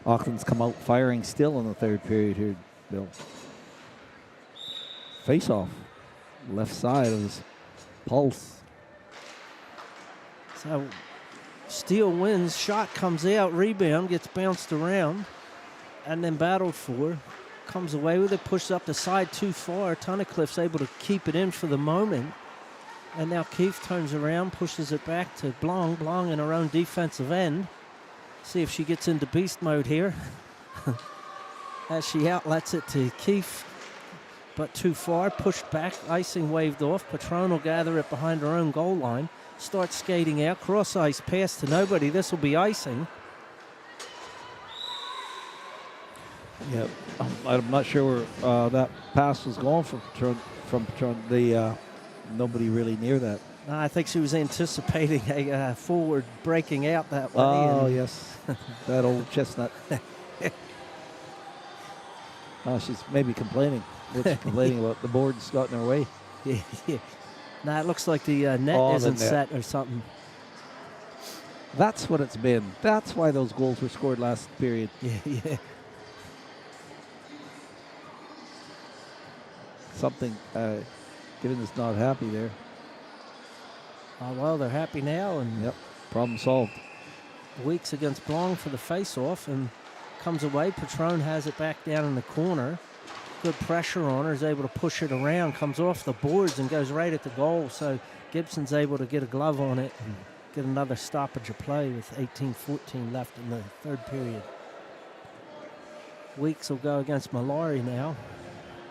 Auckland's come out firing still in the third period here, Bill. Face off. Left side of his pulse. So Steele wins, shot comes out, rebound, gets bounced around, and then battled for. Comes away with it, pushes up the side too far. Tunnicliffe's able to keep it in for the moment. And now Keefe turns around, pushes it back to Blong. Blong in her own defensive end. See if she gets into beast mode here. As she outlets it to Keefe, but too far, pushed back, icing waved off. Patron will gather it behind her own goal line. Starts skating out, cross ice pass to nobody. This will be icing. Yeah, I'm not sure where that pass was going from Patron. Nobody really near that. No, I think she was anticipating a forward breaking out that way. Oh, yes. That old chestnut. She's maybe complaining. What's she complaining about? The board's got in her way. Yeah. No, it looks like the net isn't set or something. That's what it's been. That's why those goals were scored last period. Yeah. Something, Given is not happy there. Well, they're happy now. And yep, problem solved. Weeks against Blong for the face-off and comes away. Patron has it back down in the corner. Good pressure on her, is able to push it around, comes off the boards and goes right at the goal. So Gibson's able to get a glove on it and get another stoppage of play with 18-14 left in the third period. Weeks will go against Malari now.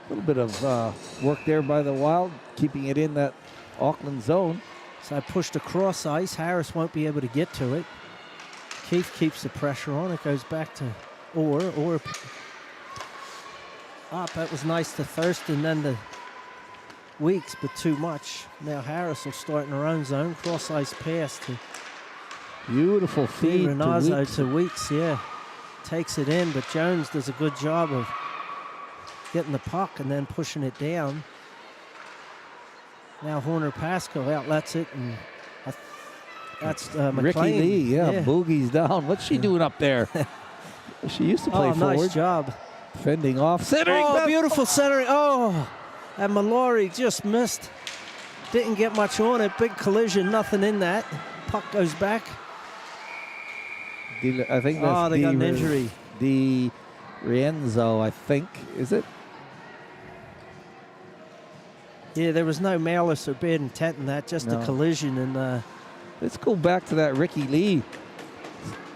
A little bit of work there by the Wild, keeping it in that Auckland zone. So pushed across ice. Harris won't be able to get to it. Keefe keeps the pressure on. It goes back to Orr. Orr up. That was nice to Thurston, then the Weeks, but too much. Now Harris will start in her own zone. Cross ice pass to beautiful feed to Weeks. Yeah, takes it in, but Jones does a good job of getting the puck and then pushing it down. Now Horner Pasco outlets it, and that's Ricky McLean. Lee, yeah, boogie's down. What's she doing up there? She used to play forward. Nice job. Fending off. Centering. Oh, beautiful centering. Oh, and Mallory just missed. Didn't get much on it. Big collision, nothing in that. Puck goes back. I think that's they got an injury. Di Rienzo, I think, is it? Yeah, there was no malice or bad intent in that, just a collision. And let's go back to that Ricky Lee.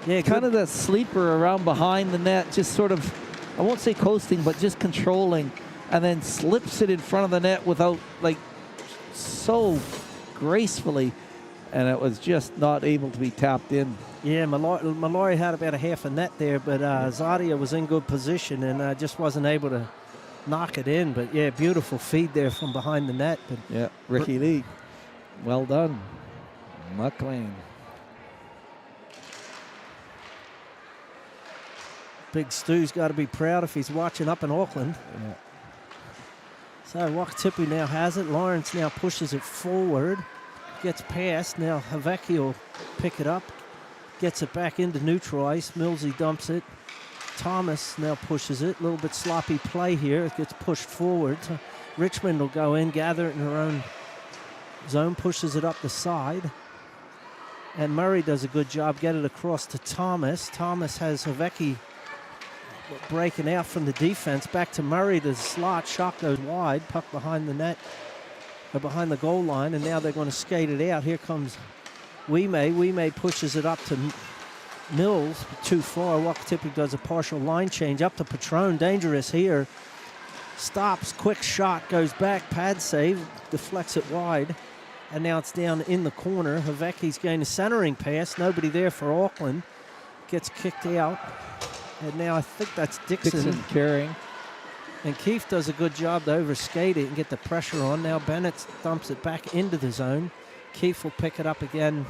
Yeah, kind of that sleeper around behind the net, just sort of, I won't say coasting, but just controlling, and then slips it in front of the net without, like, so gracefully, and it was just not able to be tapped in. Yeah, Mallory had about a half a net there, but Zadia was in good position and just wasn't able to knock it in. But yeah, beautiful feed there from behind the net. But yeah, Ricky Lee, well done. McLean. Big Stu's got to be proud if he's watching up in Auckland. Yeah. So Wakatipu now has it. Lawrence now pushes it forward. Gets past. Now Havecki will pick it up. Gets it back into neutral ice. Millsy dumps it. Thomas now pushes it. A little bit sloppy play here. It gets pushed forward. So Richmond will go in, gather it in her own zone, pushes it up the side. And Murray does a good job. Get it across to Thomas. Thomas has Havecki breaking out from the defense. Back to Murray. The slot. Shot goes wide. Puck behind the net. Or behind the goal line. And now they're going to skate it out. Here comes Wime. Wime pushes it up to Mills. Too far. Wakatipu does a partial line change. Up to Patron. Dangerous here. Stops. Quick shot. Goes back. Pad save. Deflects it wide. And now it's down in the corner. Havecki's getting a centering pass. Nobody there for Auckland. Gets kicked out. And now I think that's Dixon carrying. And Keefe does a good job to overskate it and get the pressure on. Now Bennett dumps it back into the zone. Keefe will pick it up again.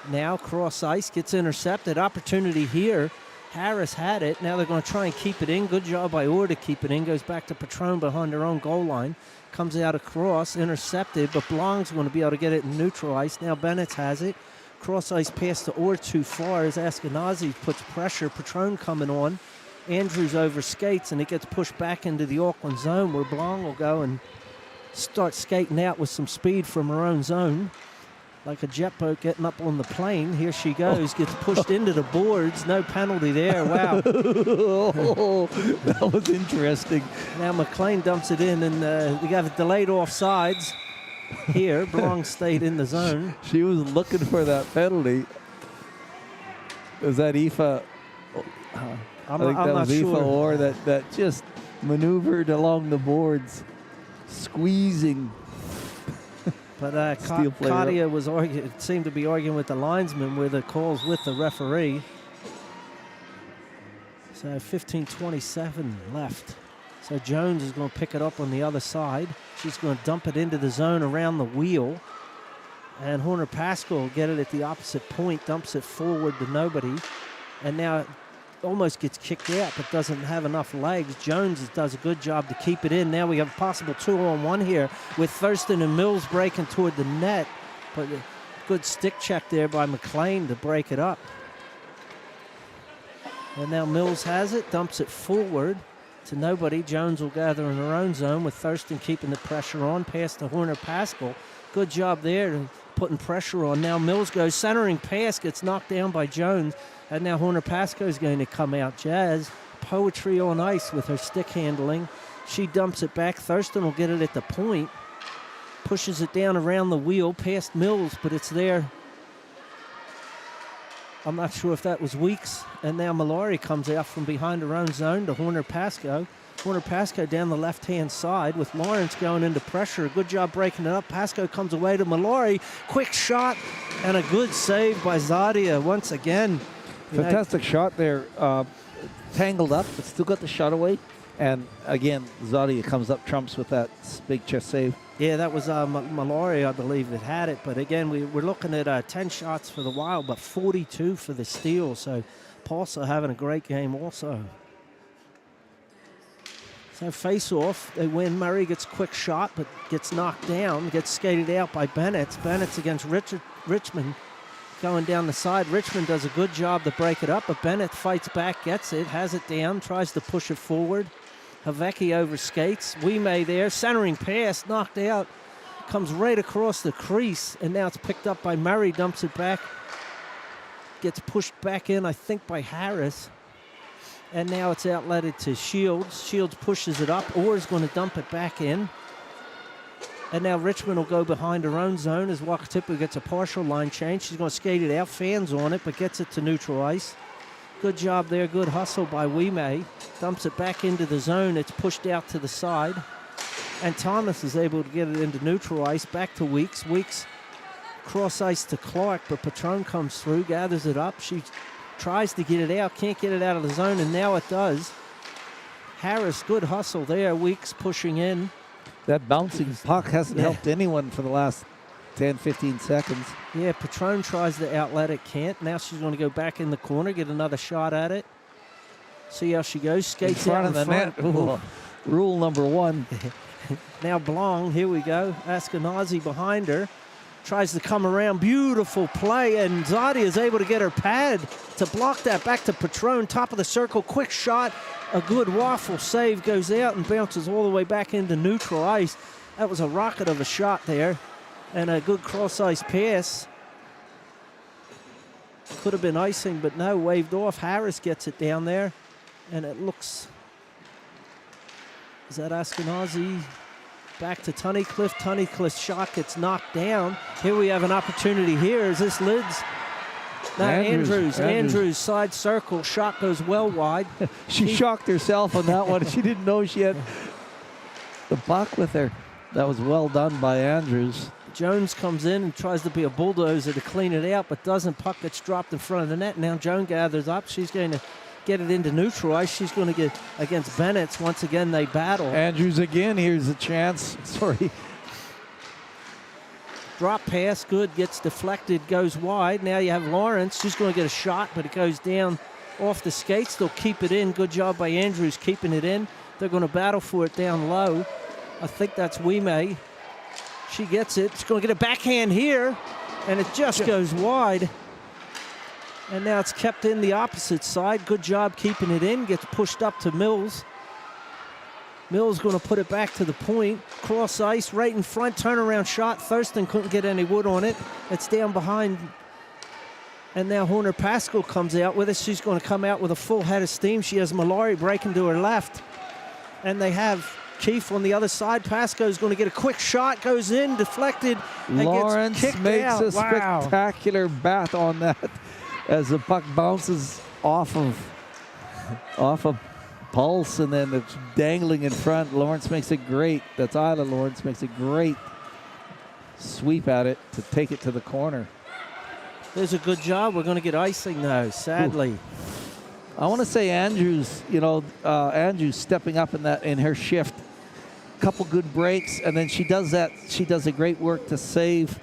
Now cross ice, gets intercepted. Opportunity here. Harris had it. Now they're going to try and keep it in. Good job by Orr to keep it in. Goes back to Patron behind their own goal line. Comes out across, intercepted, but Blong's going to be able to get it in neutral ice. Now Bennett has it. Cross ice pass to Orr too far as Askenazi puts pressure. Patron coming on. Andrews overskates and it gets pushed back into the Auckland zone where Blong will go and start skating out with some speed from her own zone. Like a jet boat getting up on the plane. Here she goes, gets pushed into the boards. No penalty there, wow. Oh, that was interesting. Now McLean dumps it in and we got a delayed offsides here. Blong stayed in the zone. She was looking for that penalty. Was that Aoife? I'm not sure. Or that just maneuvered along the boards, squeezing. But Katia was seemed to be arguing with the linesman where the call's with the referee. So 15:27 left. So Jones is going to pick it up on the other side. She's going to dump it into the zone around the wheel. And Horner Pascal will get it at the opposite point, dumps it forward to nobody. And now it almost gets kicked out, but doesn't have enough legs. Jones does a good job to keep it in. Now we have a possible 2-on-1 here with Thurston and Mills breaking toward the net. But a good stick check there by McLean to break it up. And now Mills has it, dumps it forward to nobody. Jones will gather in her own zone with Thurston keeping the pressure on. Pass to Horner Pascal. Good job there, putting pressure on. Now Mills goes centering pass, gets knocked down by Jones. And now Horner Pasco is going to come out. Jazz, poetry on ice with her stick handling. She dumps it back. Thurston will get it at the point. Pushes it down around the wheel past Mills, but it's there. I'm not sure if that was Weeks. And now Mallory comes out from behind her own zone to Horner Pasco. Horner Pasco down the left-hand side with Lawrence going into pressure. Good job breaking it up. Pasco comes away to Mallory. Quick shot and a good save by Zadia once again. Fantastic shot there. Tangled up, but still got the shot away. And again, Zadia comes up trumps with that big chest save. Yeah, that was Mallory, I believe, that had it. But again, we're looking at 10 shots for the Wild, but 42 for the Steel. So Paulsa having a great game also. So face off, they win. Murray gets a quick shot, but gets knocked down, gets skated out by Bennett. Bennett's against Richmond going down the side. Richmond does a good job to break it up, but Bennett fights back, gets it, has it down, tries to push it forward. Havecki overskates. Wime there, centering pass, knocked out. Comes right across the crease, and now it's picked up by Murray, dumps it back. Gets pushed back in, I think, by Harris. And now it's outletted to Shields. Shields pushes it up. Orr's going to dump it back in. And now Richmond will go behind her own zone as Wakatipu gets a partial line change. She's going to skate it out, fans on it, but gets it to neutral ice. Good job there, good hustle by Wime. Dumps it back into the zone. It's pushed out to the side. And Thomas is able to get it into neutral ice, back to Weeks. Weeks cross ice to Clark, but Patron comes through, gathers it up. She tries to get it out, can't get it out of the zone, and now it does. Harris, good hustle there. Weeks pushing in. That bouncing puck hasn't helped anyone for the last 10, 15 seconds. Yeah, Patron tries to outlet it, can't. Now she's going to go back in the corner, get another shot at it. See how she goes, skates out in front. Net. Rule number 1. Now Blong, here we go. Ashkenazi behind her. Tries to come around, beautiful play, and Zadi is able to get her pad to block that. Back to Patron, top of the circle, quick shot. A good waffle save, goes out and bounces all the way back into neutral ice. That was a rocket of a shot there, and a good cross-ice pass. Could have been icing, but no, waved off. Harris gets it down there, and it looks... Is that Ashkenazi? Back to Tunnicliffe. Tunnicliffe's shot gets knocked down. Here we have an opportunity here. Is this Lids? No, Andrews, side circle. Shot goes well wide. She shocked herself on that one. She didn't know she had the puck with her. That was well done by Andrews. Jones comes in and tries to be a bulldozer to clean it out, but doesn't. Puck gets dropped in front of the net. Now Joan gathers up. She's going to get it into neutral ice. She's going to get against Bennett. Once again, they battle. Andrews again. Here's a chance. Sorry. Drop pass, good, gets deflected, goes wide. Now you have Lawrence. She's going to get a shot, but it goes down off the skates. They'll keep it in. Good job by Andrews keeping it in. They're going to battle for it down low. I think that's Wime. She gets it. She's going to get a backhand here, and it just goes wide. And now it's kept in the opposite side. Good job keeping it in. Gets pushed up to Mills. Mills going to put it back to the point. Cross ice, right in front, turnaround shot. Thurston couldn't get any wood on it. It's down behind. And now Horner Pascal comes out with it. She's going to come out with a full head of steam. She has Mallory breaking to her left. And they have Keefe on the other side. Pasco's going to get a quick shot, goes in, deflected, and Lawrence gets kicked makes out. a spectacular bat on that as the puck bounces off of Pulse, and then it's dangling in front. Lawrence makes it great. That's Isla. Lawrence makes a great sweep at it to take it to the corner. There's a good job. We're going to get icing though, sadly. Ooh. I want to say Andrews, Andrews stepping up in her shift. Couple good breaks, and then she does that. She does a great work to save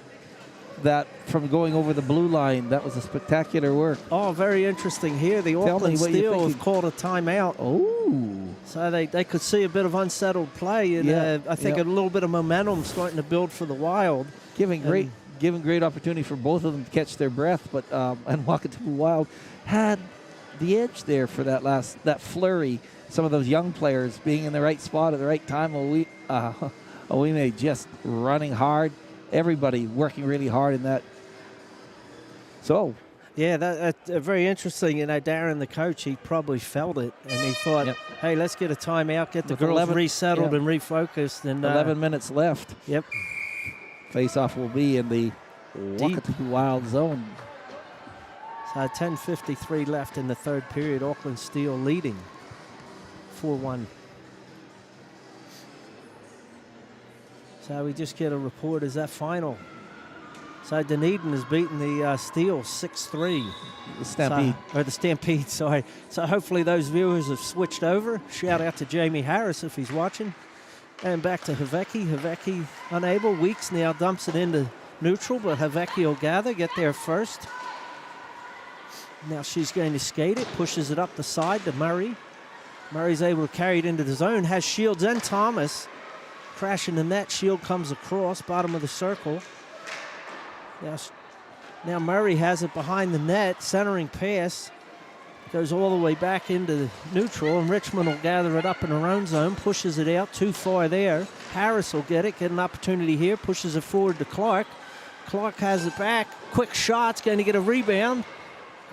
that from going over the blue line. That was a spectacular work. Oh, very interesting here. The Auckland Steel have called a timeout. Oh. So they could see a bit of unsettled play, and I think a little bit of momentum starting to build for the Wild. Giving great opportunity for both of them to catch their breath, but and Wakatipu Wild had the edge there for that flurry. Some of those young players being in the right spot at the right time. Wime just running hard. Everybody working really hard in that. So. Yeah, that's very interesting. Darren, the coach, he probably felt it, and he thought, hey, let's get a timeout, get the girls resettled and refocused. And 11 minutes left. Yep. Face-off will be in the Wakatipu Wild zone. So 10:53 left in the third period. Auckland Steel leading 4-1. So we just get a report. Is that final? So Dunedin has beaten the Steel 6-3. The Stampede. The Stampede, sorry. So hopefully those viewers have switched over. Shout out to Jamie Harris if he's watching. And back to Havecki. Havecki unable. Weeks now dumps it into neutral, but Havecki will gather, get there first. Now she's going to skate it, pushes it up the side to Murray. Murray's able to carry it into the zone. Has Shields and Thomas crashing the net. Shield comes across, bottom of the circle. Now Murray has it behind the net. Centering pass. Goes all the way back into the neutral, and Richmond will gather it up in their own zone, pushes it out too far there. Harris will get an opportunity here, pushes it forward to Clark. Clark has it back, quick shot's going to get a rebound,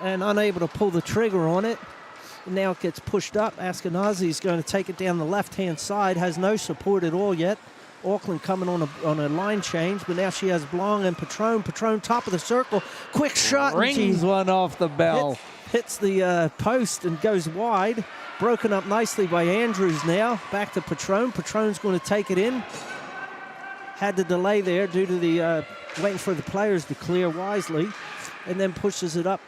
and unable to pull the trigger on it. And now it gets pushed up. Ashkenazi's going to take it down the left-hand side, has no support at all yet. Auckland coming on a line change, but now she has Blanc and Patron. Patron top of the circle, quick shot. Rings one off the bell. Hits the post and goes wide. Broken up nicely by Andrews now. Back to Patron. Patron's going to take it in. Had the delay there due to the waiting for the players to clear wisely. And then pushes it up.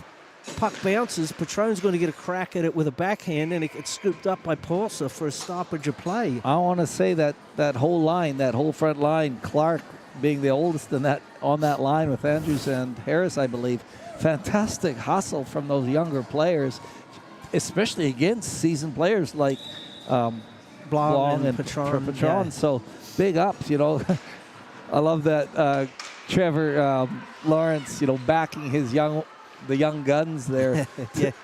Puck bounces. Patron's going to get a crack at it with a backhand, and it gets scooped up by Paulsa for a stoppage of play. I want to say that whole line, that whole front line, Clark being the oldest in on that line with Andrews and Harris, I believe. Fantastic hustle from those younger players, especially against seasoned players like Blanc and Patron. Yeah. So big ups, I love that Trevor Lawrence, backing the young guns there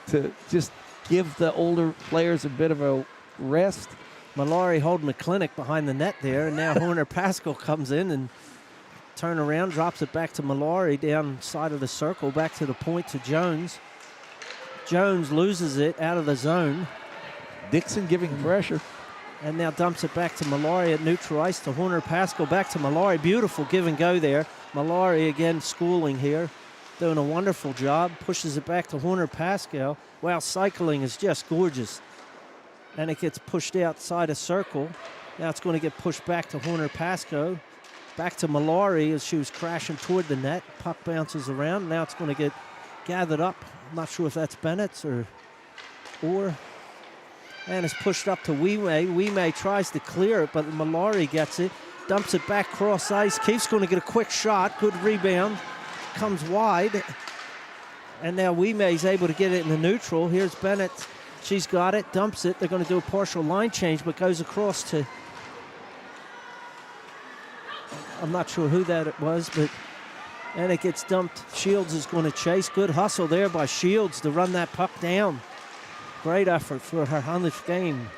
to just give the older players a bit of a rest. Mallory holding the clinic behind the net there, and now Horner Pascal comes in and turn around, drops it back to Mallory down side of the circle, back to the point to Jones. Jones loses it out of the zone. Dixon giving pressure. And now dumps it back to Mallory at neutral ice to Horner Pascal, back to Mallory. Beautiful give and go there. Mallory again schooling here, doing a wonderful job. Pushes it back to Horner Pascal. Wow, cycling is just gorgeous. And it gets pushed outside a circle. Now it's going to get pushed back to Horner Pascal. Back to Mallory as she was crashing toward the net. Puck bounces around. Now it's going to get gathered up. I'm not sure if that's Bennett's or. And it's pushed up to Wee-May. Wee-May tries to clear it, but Mallory gets it. Dumps it back cross ice. Keefe's going to get a quick shot. Good rebound. Comes wide. And now Wee-May's able to get it in the neutral. Here's Bennett. She's got it. Dumps it. They're going to do a partial line change, but goes across to. I'm not sure who that it was, and it gets dumped. Shields is going to chase. Good hustle there by Shields to run that puck down. Great effort for her 100th game.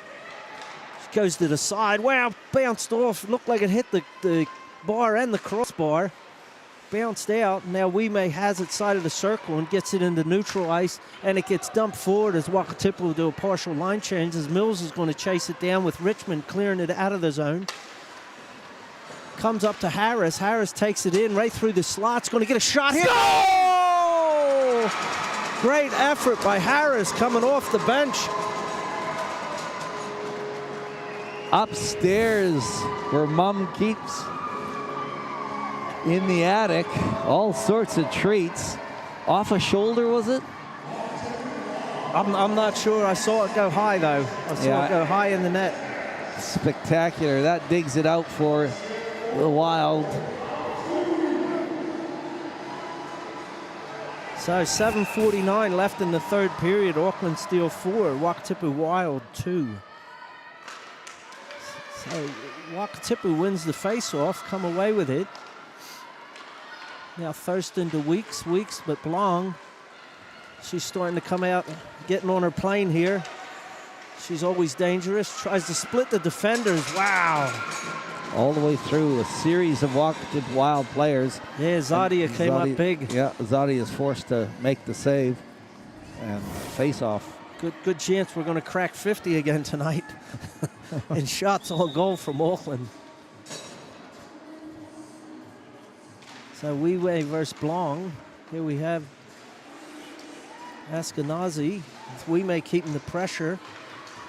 She goes to the side. Wow, bounced off. Looked like it hit the bar and the crossbar. Bounced out. Now Wee-May has it side of the circle and gets it into neutral ice, and it gets dumped forward as Wakatipu will do a partial line change as Mills is going to chase it down with Richmond clearing it out of the zone. Comes up to Harris. Harris takes it in right through the slots. Going to get a shot here. Goal! Great effort by Harris coming off the bench. Upstairs where Mom keeps in the attic. All sorts of treats. Off a shoulder, was it? I'm not sure. I saw it go high, though. I saw it go high in the net. Spectacular. That digs it out for the Wild. So 7:49 left in the third period. Auckland Steel 4, Wakatipu Wild 2. So Wakatipu wins the face-off, come away with it. Now Thurston to Weeks, but Blanc, she's starting to come out, getting on her plane here. She's always dangerous. Tries to split the defenders. Wow. All the way through a series of Wakatipu Wild players. Yeah, Zadia came up big. Yeah, Zadia is forced to make the save and face off. Good chance we're going to crack 50 again tonight. And shots on goal from Auckland. So Wee-May versus Blanc. Here we have Ashkenazi. Wee-May keeping the pressure.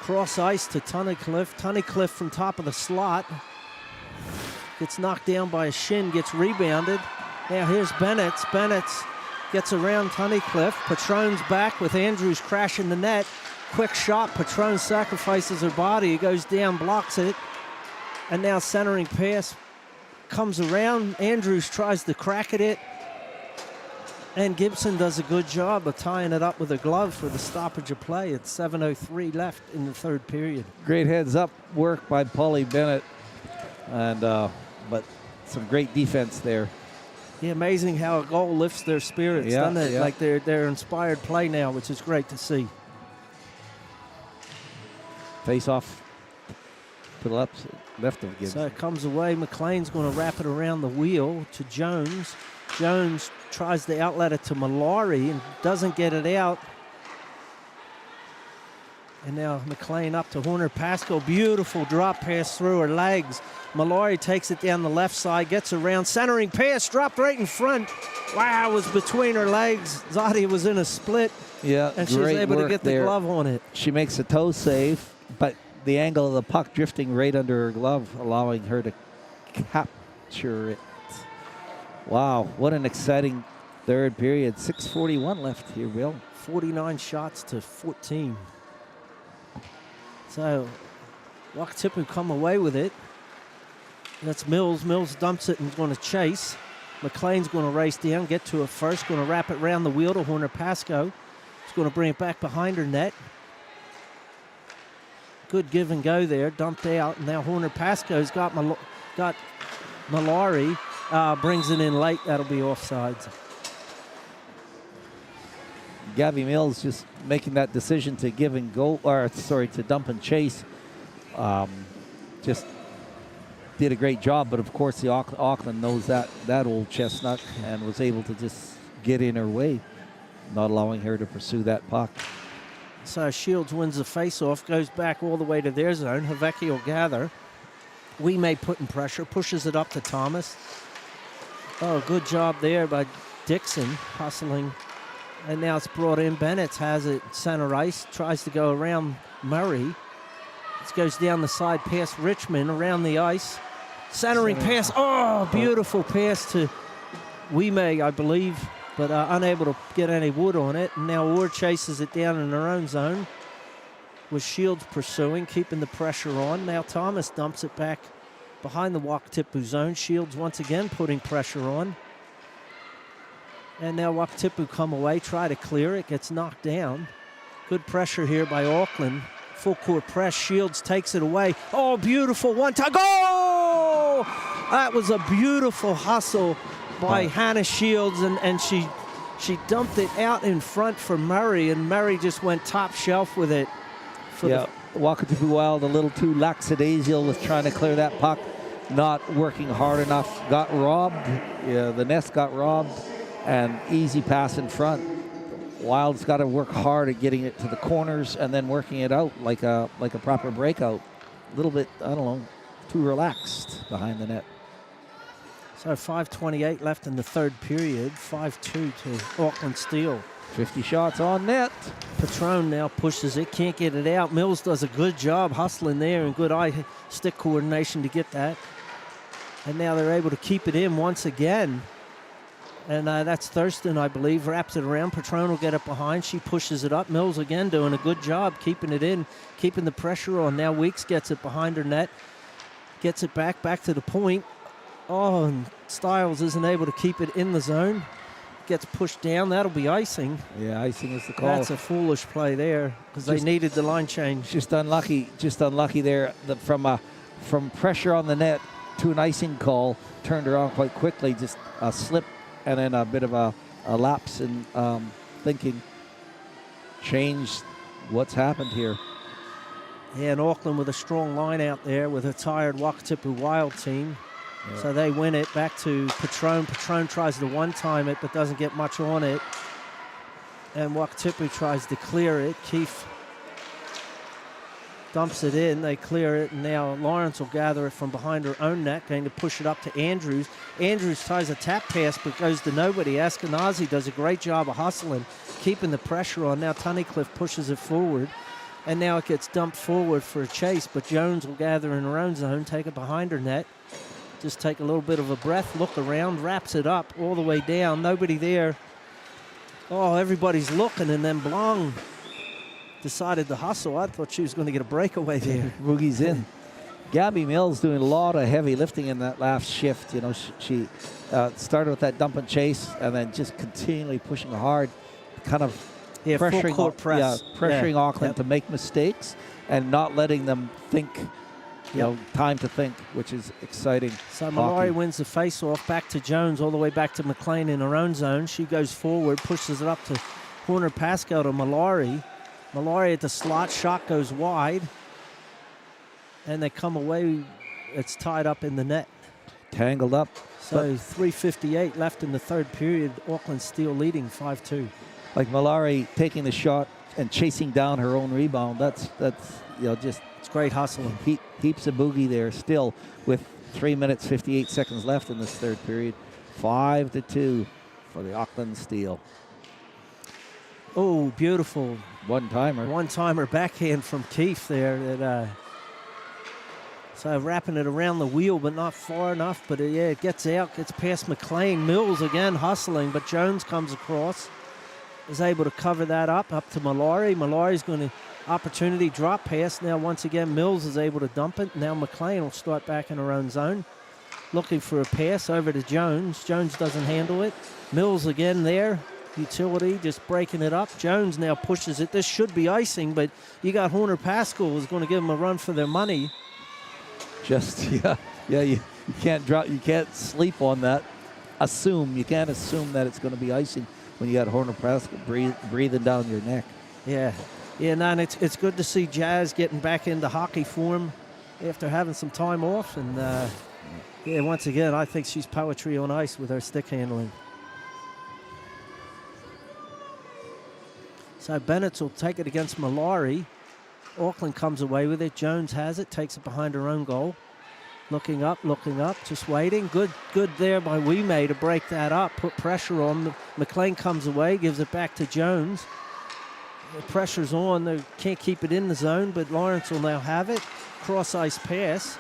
Cross ice to Tunnicliffe. Tunnicliffe from top of the slot. Gets knocked down by a shin, gets rebounded. Now here's Bennett. Bennett gets around Tunnicliffe. Patron's back with Andrews crashing the net. Quick shot. Patron sacrifices her body. It goes down, blocks it. And now centering pass comes around. Andrews tries to crack at it. And Gibson does a good job of tying it up with a glove for the stoppage of play. It's 7:03 left in the third period. Great heads-up work by Polly Bennett, and but some great defense there. Yeah, amazing how a goal lifts their spirits, doesn't it? Yeah. Like they're inspired play now, which is great to see. Face off to the left of Gibson. So it comes away. McLean's going to wrap it around the wheel to Jones. Jones tries to outlet it to Mallory and doesn't get it out. And now McLean up to Horner Pascoe. Beautiful drop pass through her legs. Mallory takes it down the left side, gets around, centering pass, dropped right in front. Wow, it was between her legs. Zadia was in a split. Yeah, and she was able to get the glove on it. She makes a toe save, but the angle of the puck drifting right under her glove, allowing her to capture it. Wow, what an exciting third period. 6:41 left here, Bill. 49 shots to 14. So Wakatipu come away with it. That's Mills. Mills dumps it and is going to chase. McLean's going to race down, get to it first, going to wrap it around the wheel to Horner Pascoe. He's going to bring it back behind her net. Good give and go there, dumped out. Now Horner Pascoe's got Mallory, brings it in late. That'll be offsides. Gabby Mills just making that decision to give and go, or sorry, to dump and chase. Just did a great job, but of course the Auckland knows that old chestnut and was able to just get in her way, not allowing her to pursue that puck. So Shields wins the face-off, goes back all the way to their zone. Havecki will gather. We may put in pressure, pushes it up to Thomas. Oh, good job there by Dixon, hustling. And now it's brought in. Bennett has it center ice, tries to go around Murray. It goes down the side past Richmond, around the ice. Centering pass. Oh, beautiful pass to Wime, I believe, but unable to get any wood on it. And now Ward chases it down in her own zone with Shields pursuing, keeping the pressure on. Now Thomas dumps it back behind the Wakatipu zone. Shields once again putting pressure on. And now Wakatipu come away, try to clear it, gets knocked down. Good pressure here by Auckland. Full court press, Shields takes it away. Oh, beautiful one-time goal! That was a beautiful hustle by Hannah Shields, and she dumped it out in front for Murray, and Murray just went top shelf with it. Wakatipu Wild a little too lackadaisical with trying to clear that puck, not working hard enough, got robbed. Yeah, the nest got robbed, and easy pass in front. Wild's got to work hard at getting it to the corners and then working it out like a proper breakout. A little bit, I don't know, too relaxed behind the net. So 5:28 left in the third period. 5-2 to Auckland Steel. 50 shots on net. Patron now pushes it, can't get it out. Mills does a good job hustling there and good eye-stick coordination to get that. And now they're able to keep it in once again. And that's Thurston, I believe, wraps it around. Patron will get it behind. She pushes it up. Mills again doing a good job keeping it in, keeping the pressure on. Now Weeks gets it behind her net, gets it back to the point. Oh, and Stiles isn't able to keep it in the zone. Gets pushed down. That'll be icing. Yeah, icing is the call. That's a foolish play there because they needed the line change. Just unlucky there from pressure on the net to an icing call. Turned around quite quickly, just a slip and then a bit of a lapse in thinking. Changed what's happened here. Yeah, and Auckland with a strong line out there with a tired Wakatipu Wild team. Yeah. So they win it back to Patron. Patron tries to one-time it but doesn't get much on it. And Wakatipu tries to clear it. Keefe dumps it in. They clear it. And now Lawrence will gather it from behind her own net, going to push it up to Andrews. Andrews tries a tap pass but goes to nobody. Askenazi does a great job of hustling, keeping the pressure on. Now Tunnicliffe pushes it forward. And now it gets dumped forward for a chase, but Jones will gather in her own zone, take it behind her net. Just take a little bit of a breath, look around, wraps it up all the way down. Nobody there. Oh, everybody's looking, and then Blong decided to hustle. I thought she was going to get a breakaway there. Boogie's in. Gabby Mills doing a lot of heavy lifting in that last shift. You know, she started with that dump and chase, and then just continually pushing hard, kind of pressuring, full court press. pressuring Auckland Yep. to make mistakes and not letting them think. You know, time to think, which is exciting. So Mallory wins the face-off, back to Jones, all the way back to McLean in her own zone. She goes forward, pushes it up to Horner Pascal to Mallory. Mallory at the slot, shot goes wide. And they come away, it's tied up in the net. Tangled up. So 3:58 left in the third period. Auckland still leading 5-2. Like Mallory taking the shot and chasing down her own rebound. That's you know, just it's great hustling. Heaps of boogie there still with 3 minutes 58 seconds left in this third period. 5-2 for the Auckland Steel. Oh, beautiful one-timer backhand from Keefe there. That so wrapping it around the wheel, but not far enough. But yeah, it gets out, gets past McLean. Mills again hustling, but Jones comes across, is able to cover that up to Mallory. Mallory's going to opportunity drop pass. Now once again Mills is able to dump it. Now McLean will start back in her own zone, looking for a pass over to Jones. Jones doesn't handle it. Mills again there. Utility just breaking it up. Jones now pushes it. This should be icing, but you got Horner Pascal who's going to give them a run for their money. Just you can't drop, you can't sleep on that. You can't assume that it's going to be icing when you got Horner Pascal breathing down your neck. Yeah, no, and it's good to see Jazz getting back into hockey form after having some time off. And yeah, once again, I think she's poetry on ice with her stick handling. So Bennett will take it against Mallory. Auckland comes away with it. Jones has it, takes it behind her own goal. Looking up, just waiting. Good there by Wime to break that up, put pressure on. McLean comes away, gives it back to Jones. The pressure's on. They can't keep it in the zone, but Lawrence will now have it. Cross-ice pass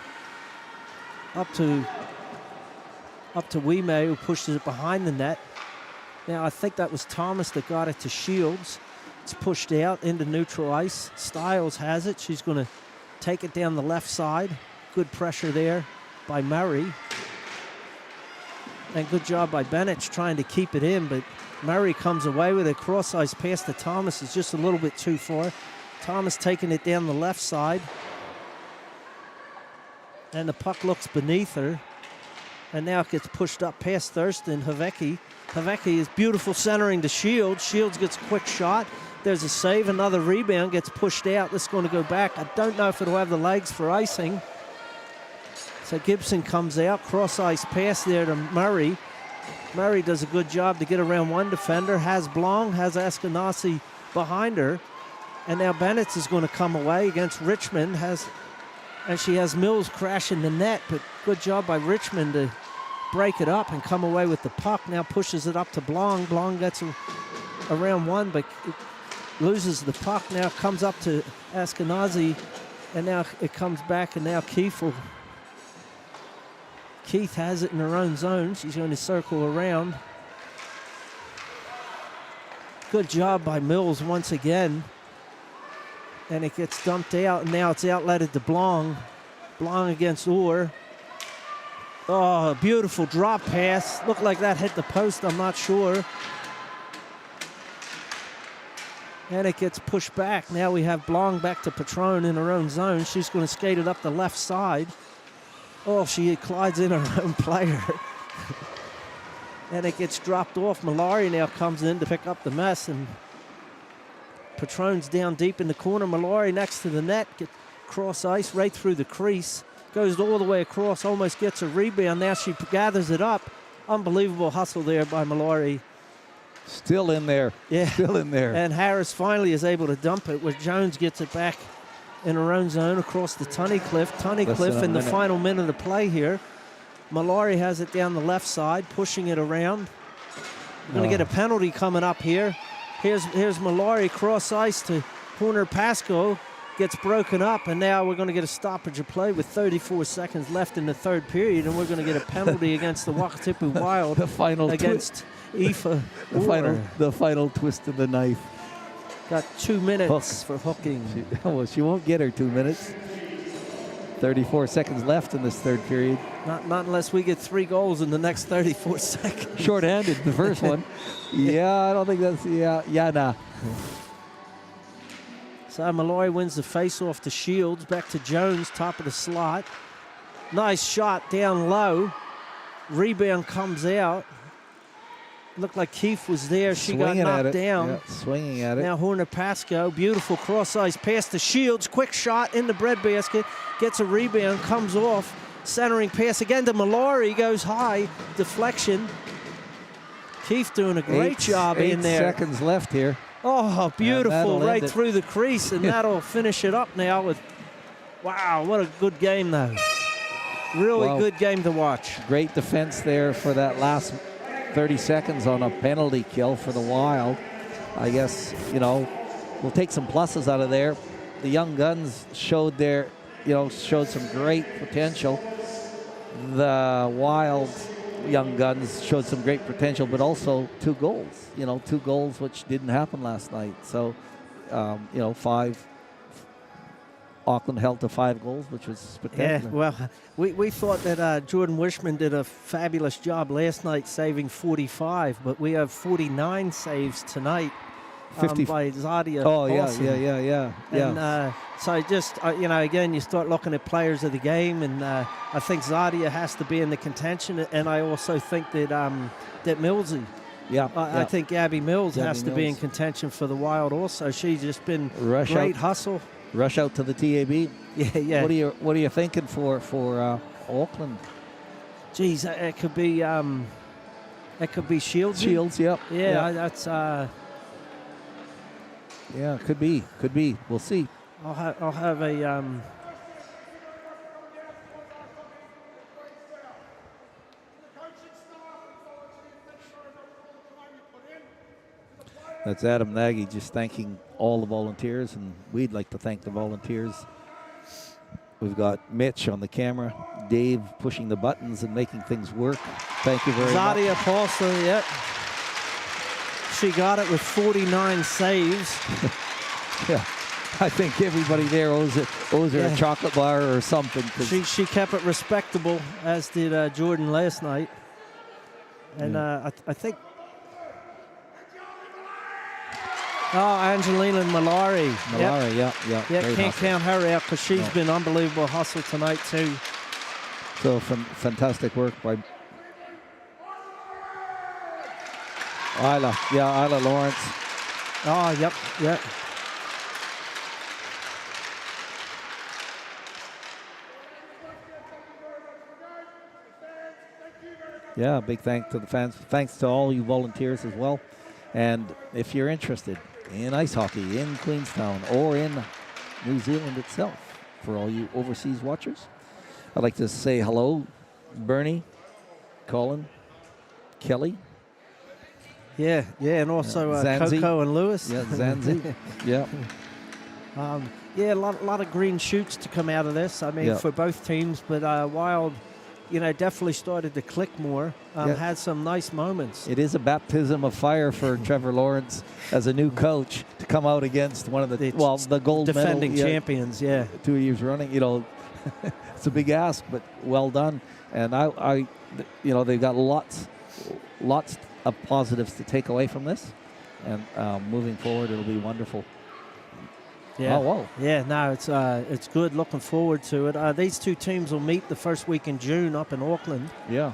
up to Wime, who pushes it behind the net. Now, I think that was Thomas that got it to Shields. It's pushed out into neutral ice. Stiles has it. She's going to take it down the left side. Good pressure there by Murray. And good job by Bennett trying to keep it in, but Murray comes away with a cross-ice pass to Thomas. It's just a little bit too far. Thomas taking it down the left side. And the puck looks beneath her. And now it gets pushed up past Thurston. Havecki is beautiful centering to Shields. Shields gets a quick shot. There's a save, another rebound, gets pushed out. This is going to go back. I don't know if it'll have the legs for icing. So Gibson comes out, cross-ice pass there to Murray. Murray does a good job to get around one defender, has Blanc, has Eskenazi behind her. And now Bennett is going to come away against Richmond, and she has Mills crashing the net, but good job by Richmond to break it up and come away with the puck. Now pushes it up to Blanc. Blanc gets around one, but loses the puck. Now comes up to Eskenazi, and now it comes back, and now Keith has it in her own zone. She's going to circle around. Good job by Mills once again. And it gets dumped out, and now it's outletted to Blanc. Blanc against Orr. Oh, a beautiful drop pass. Looked like that hit the post, I'm not sure. And it gets pushed back. Now we have Blanc back to Patron in her own zone. She's going to skate it up the left side. Oh, she collides in her own player. And it gets dropped off. Mallory now comes in to pick up the mess, and Patron's down deep in the corner. Mallory next to the net, gets cross ice right through the crease. Goes all the way across, almost gets a rebound. Now she gathers it up. Unbelievable hustle there by Mallory. Still in there. Yeah. Still in there. And Harris finally is able to dump it, where Jones gets it back in her own zone across the Tunnicliffe. Tunnicliffe in the final minute of play here. Mallory has it down the left side, pushing it around. We're going to get a penalty coming up here. Here's Mallory cross ice to Horner Pascal. Gets broken up, and now we're going to get a stoppage of play with 34 seconds left in the third period, and we're going to get a penalty against the Wakatipu Wild. The final against Aoife. The final twist of the knife. Got 2 minutes for hooking. She won't get her 2 minutes. 34 seconds left in this third period. Not unless we get 3 goals in the next 34 seconds. Short-handed, the first one. Yeah, I don't think that's, nah. So Malloy wins the face-off to Shields. Back to Jones, top of the slot. Nice shot down low. Rebound comes out. Looked like Keefe was there. She got knocked down. Yeah, swinging at it. Now Horner Pascoe, beautiful cross-ice pass to Shields. Quick shot in the breadbasket. Gets a rebound, comes off. Centering pass again to Mallory. Goes high. Deflection. Keefe doing a great job in there. 8 seconds left here. Oh, beautiful. Right through the crease. And that'll finish it up now with, wow, what a good game, though. Really good game to watch. Great defense there for that last 30 seconds on a penalty kill for the Wild. I guess, we'll take some pluses out of there. The young guns showed some great potential. The Wild young guns showed some great potential, but also 2 goals. 2 goals which didn't happen last night. So, 5. Auckland held to 5 goals, which was spectacular. Yeah, well, we thought that Jordan Wishman did a fabulous job last night saving 45, but we have 49 saves tonight by Zadia. Oh, Paulson. yeah. And so just, again, you start looking at players of the game, and I think Zadia has to be in the contention, and I also think that Millsy. I think Abby Mills has to be in contention for the Wild also. She's just been great hustle. Rush out to the TAB. Yeah. What are you thinking for Auckland? Geez, it could be Shields. Shields, yep. Yeah, that's. Yeah, could be. We'll see. I'll have a. That's Adam Nagy just thanking all the volunteers, and we'd like to thank the volunteers. We've got Mitch on the camera, Dave pushing the buttons and making things work. Thank you very much. Zadia Paulson, yep. She got it with 49 saves. Yeah, I think everybody there owes her a chocolate bar or something. She kept it respectable, as did Jordan last night. And I think. Oh, Angelina Mallory. Yeah. Can't count her out because she's been unbelievable hustle tonight too. So fantastic work by Isla Lawrence. Oh, yep. Yeah, big thanks to the fans. Thanks to all you volunteers as well. And if you're interested in ice hockey in Queenstown or in New Zealand itself, for all you overseas watchers, I'd like to say hello, Bernie, Colin, Kelly. Yeah, and also Coco and Lewis. Yeah, Zanzi. Yeah. A lot of green shoots to come out of this. I mean, for both teams, but Wild, definitely started to click more. Had some nice moments. It is a baptism of fire for Trevor Lawrence as a new coach to come out against one of the gold defending medal, champions. 2 years running. It's a big ask, but well done. And I they've got lots of positives to take away from this, and moving forward, it'll be wonderful. Yeah. Oh, wow. Yeah, no, it's good. Looking forward to it. These two teams will meet the first week in June up in Auckland. Yeah.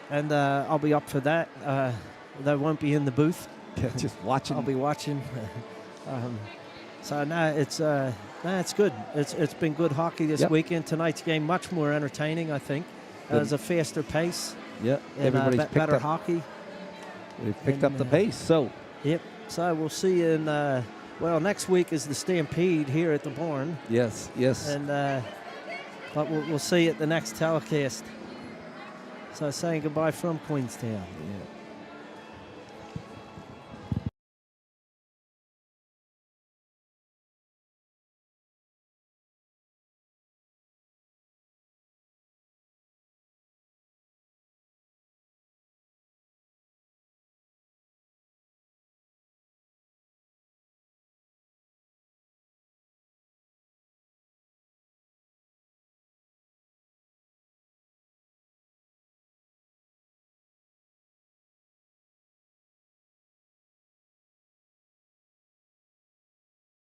And I'll be up for that. They won't be in the booth. Yeah, just watching. I'll be watching. It's good. It's been good hockey this weekend. Tonight's game much more entertaining, I think. There's a faster pace. Yeah, everybody's better hockey. We've picked up the pace. So. Yep. So we'll see you in. Next week is the Stampede here at the barn. Yes. And but we'll see you at the next telecast. So saying goodbye from Queenstown. Yeah.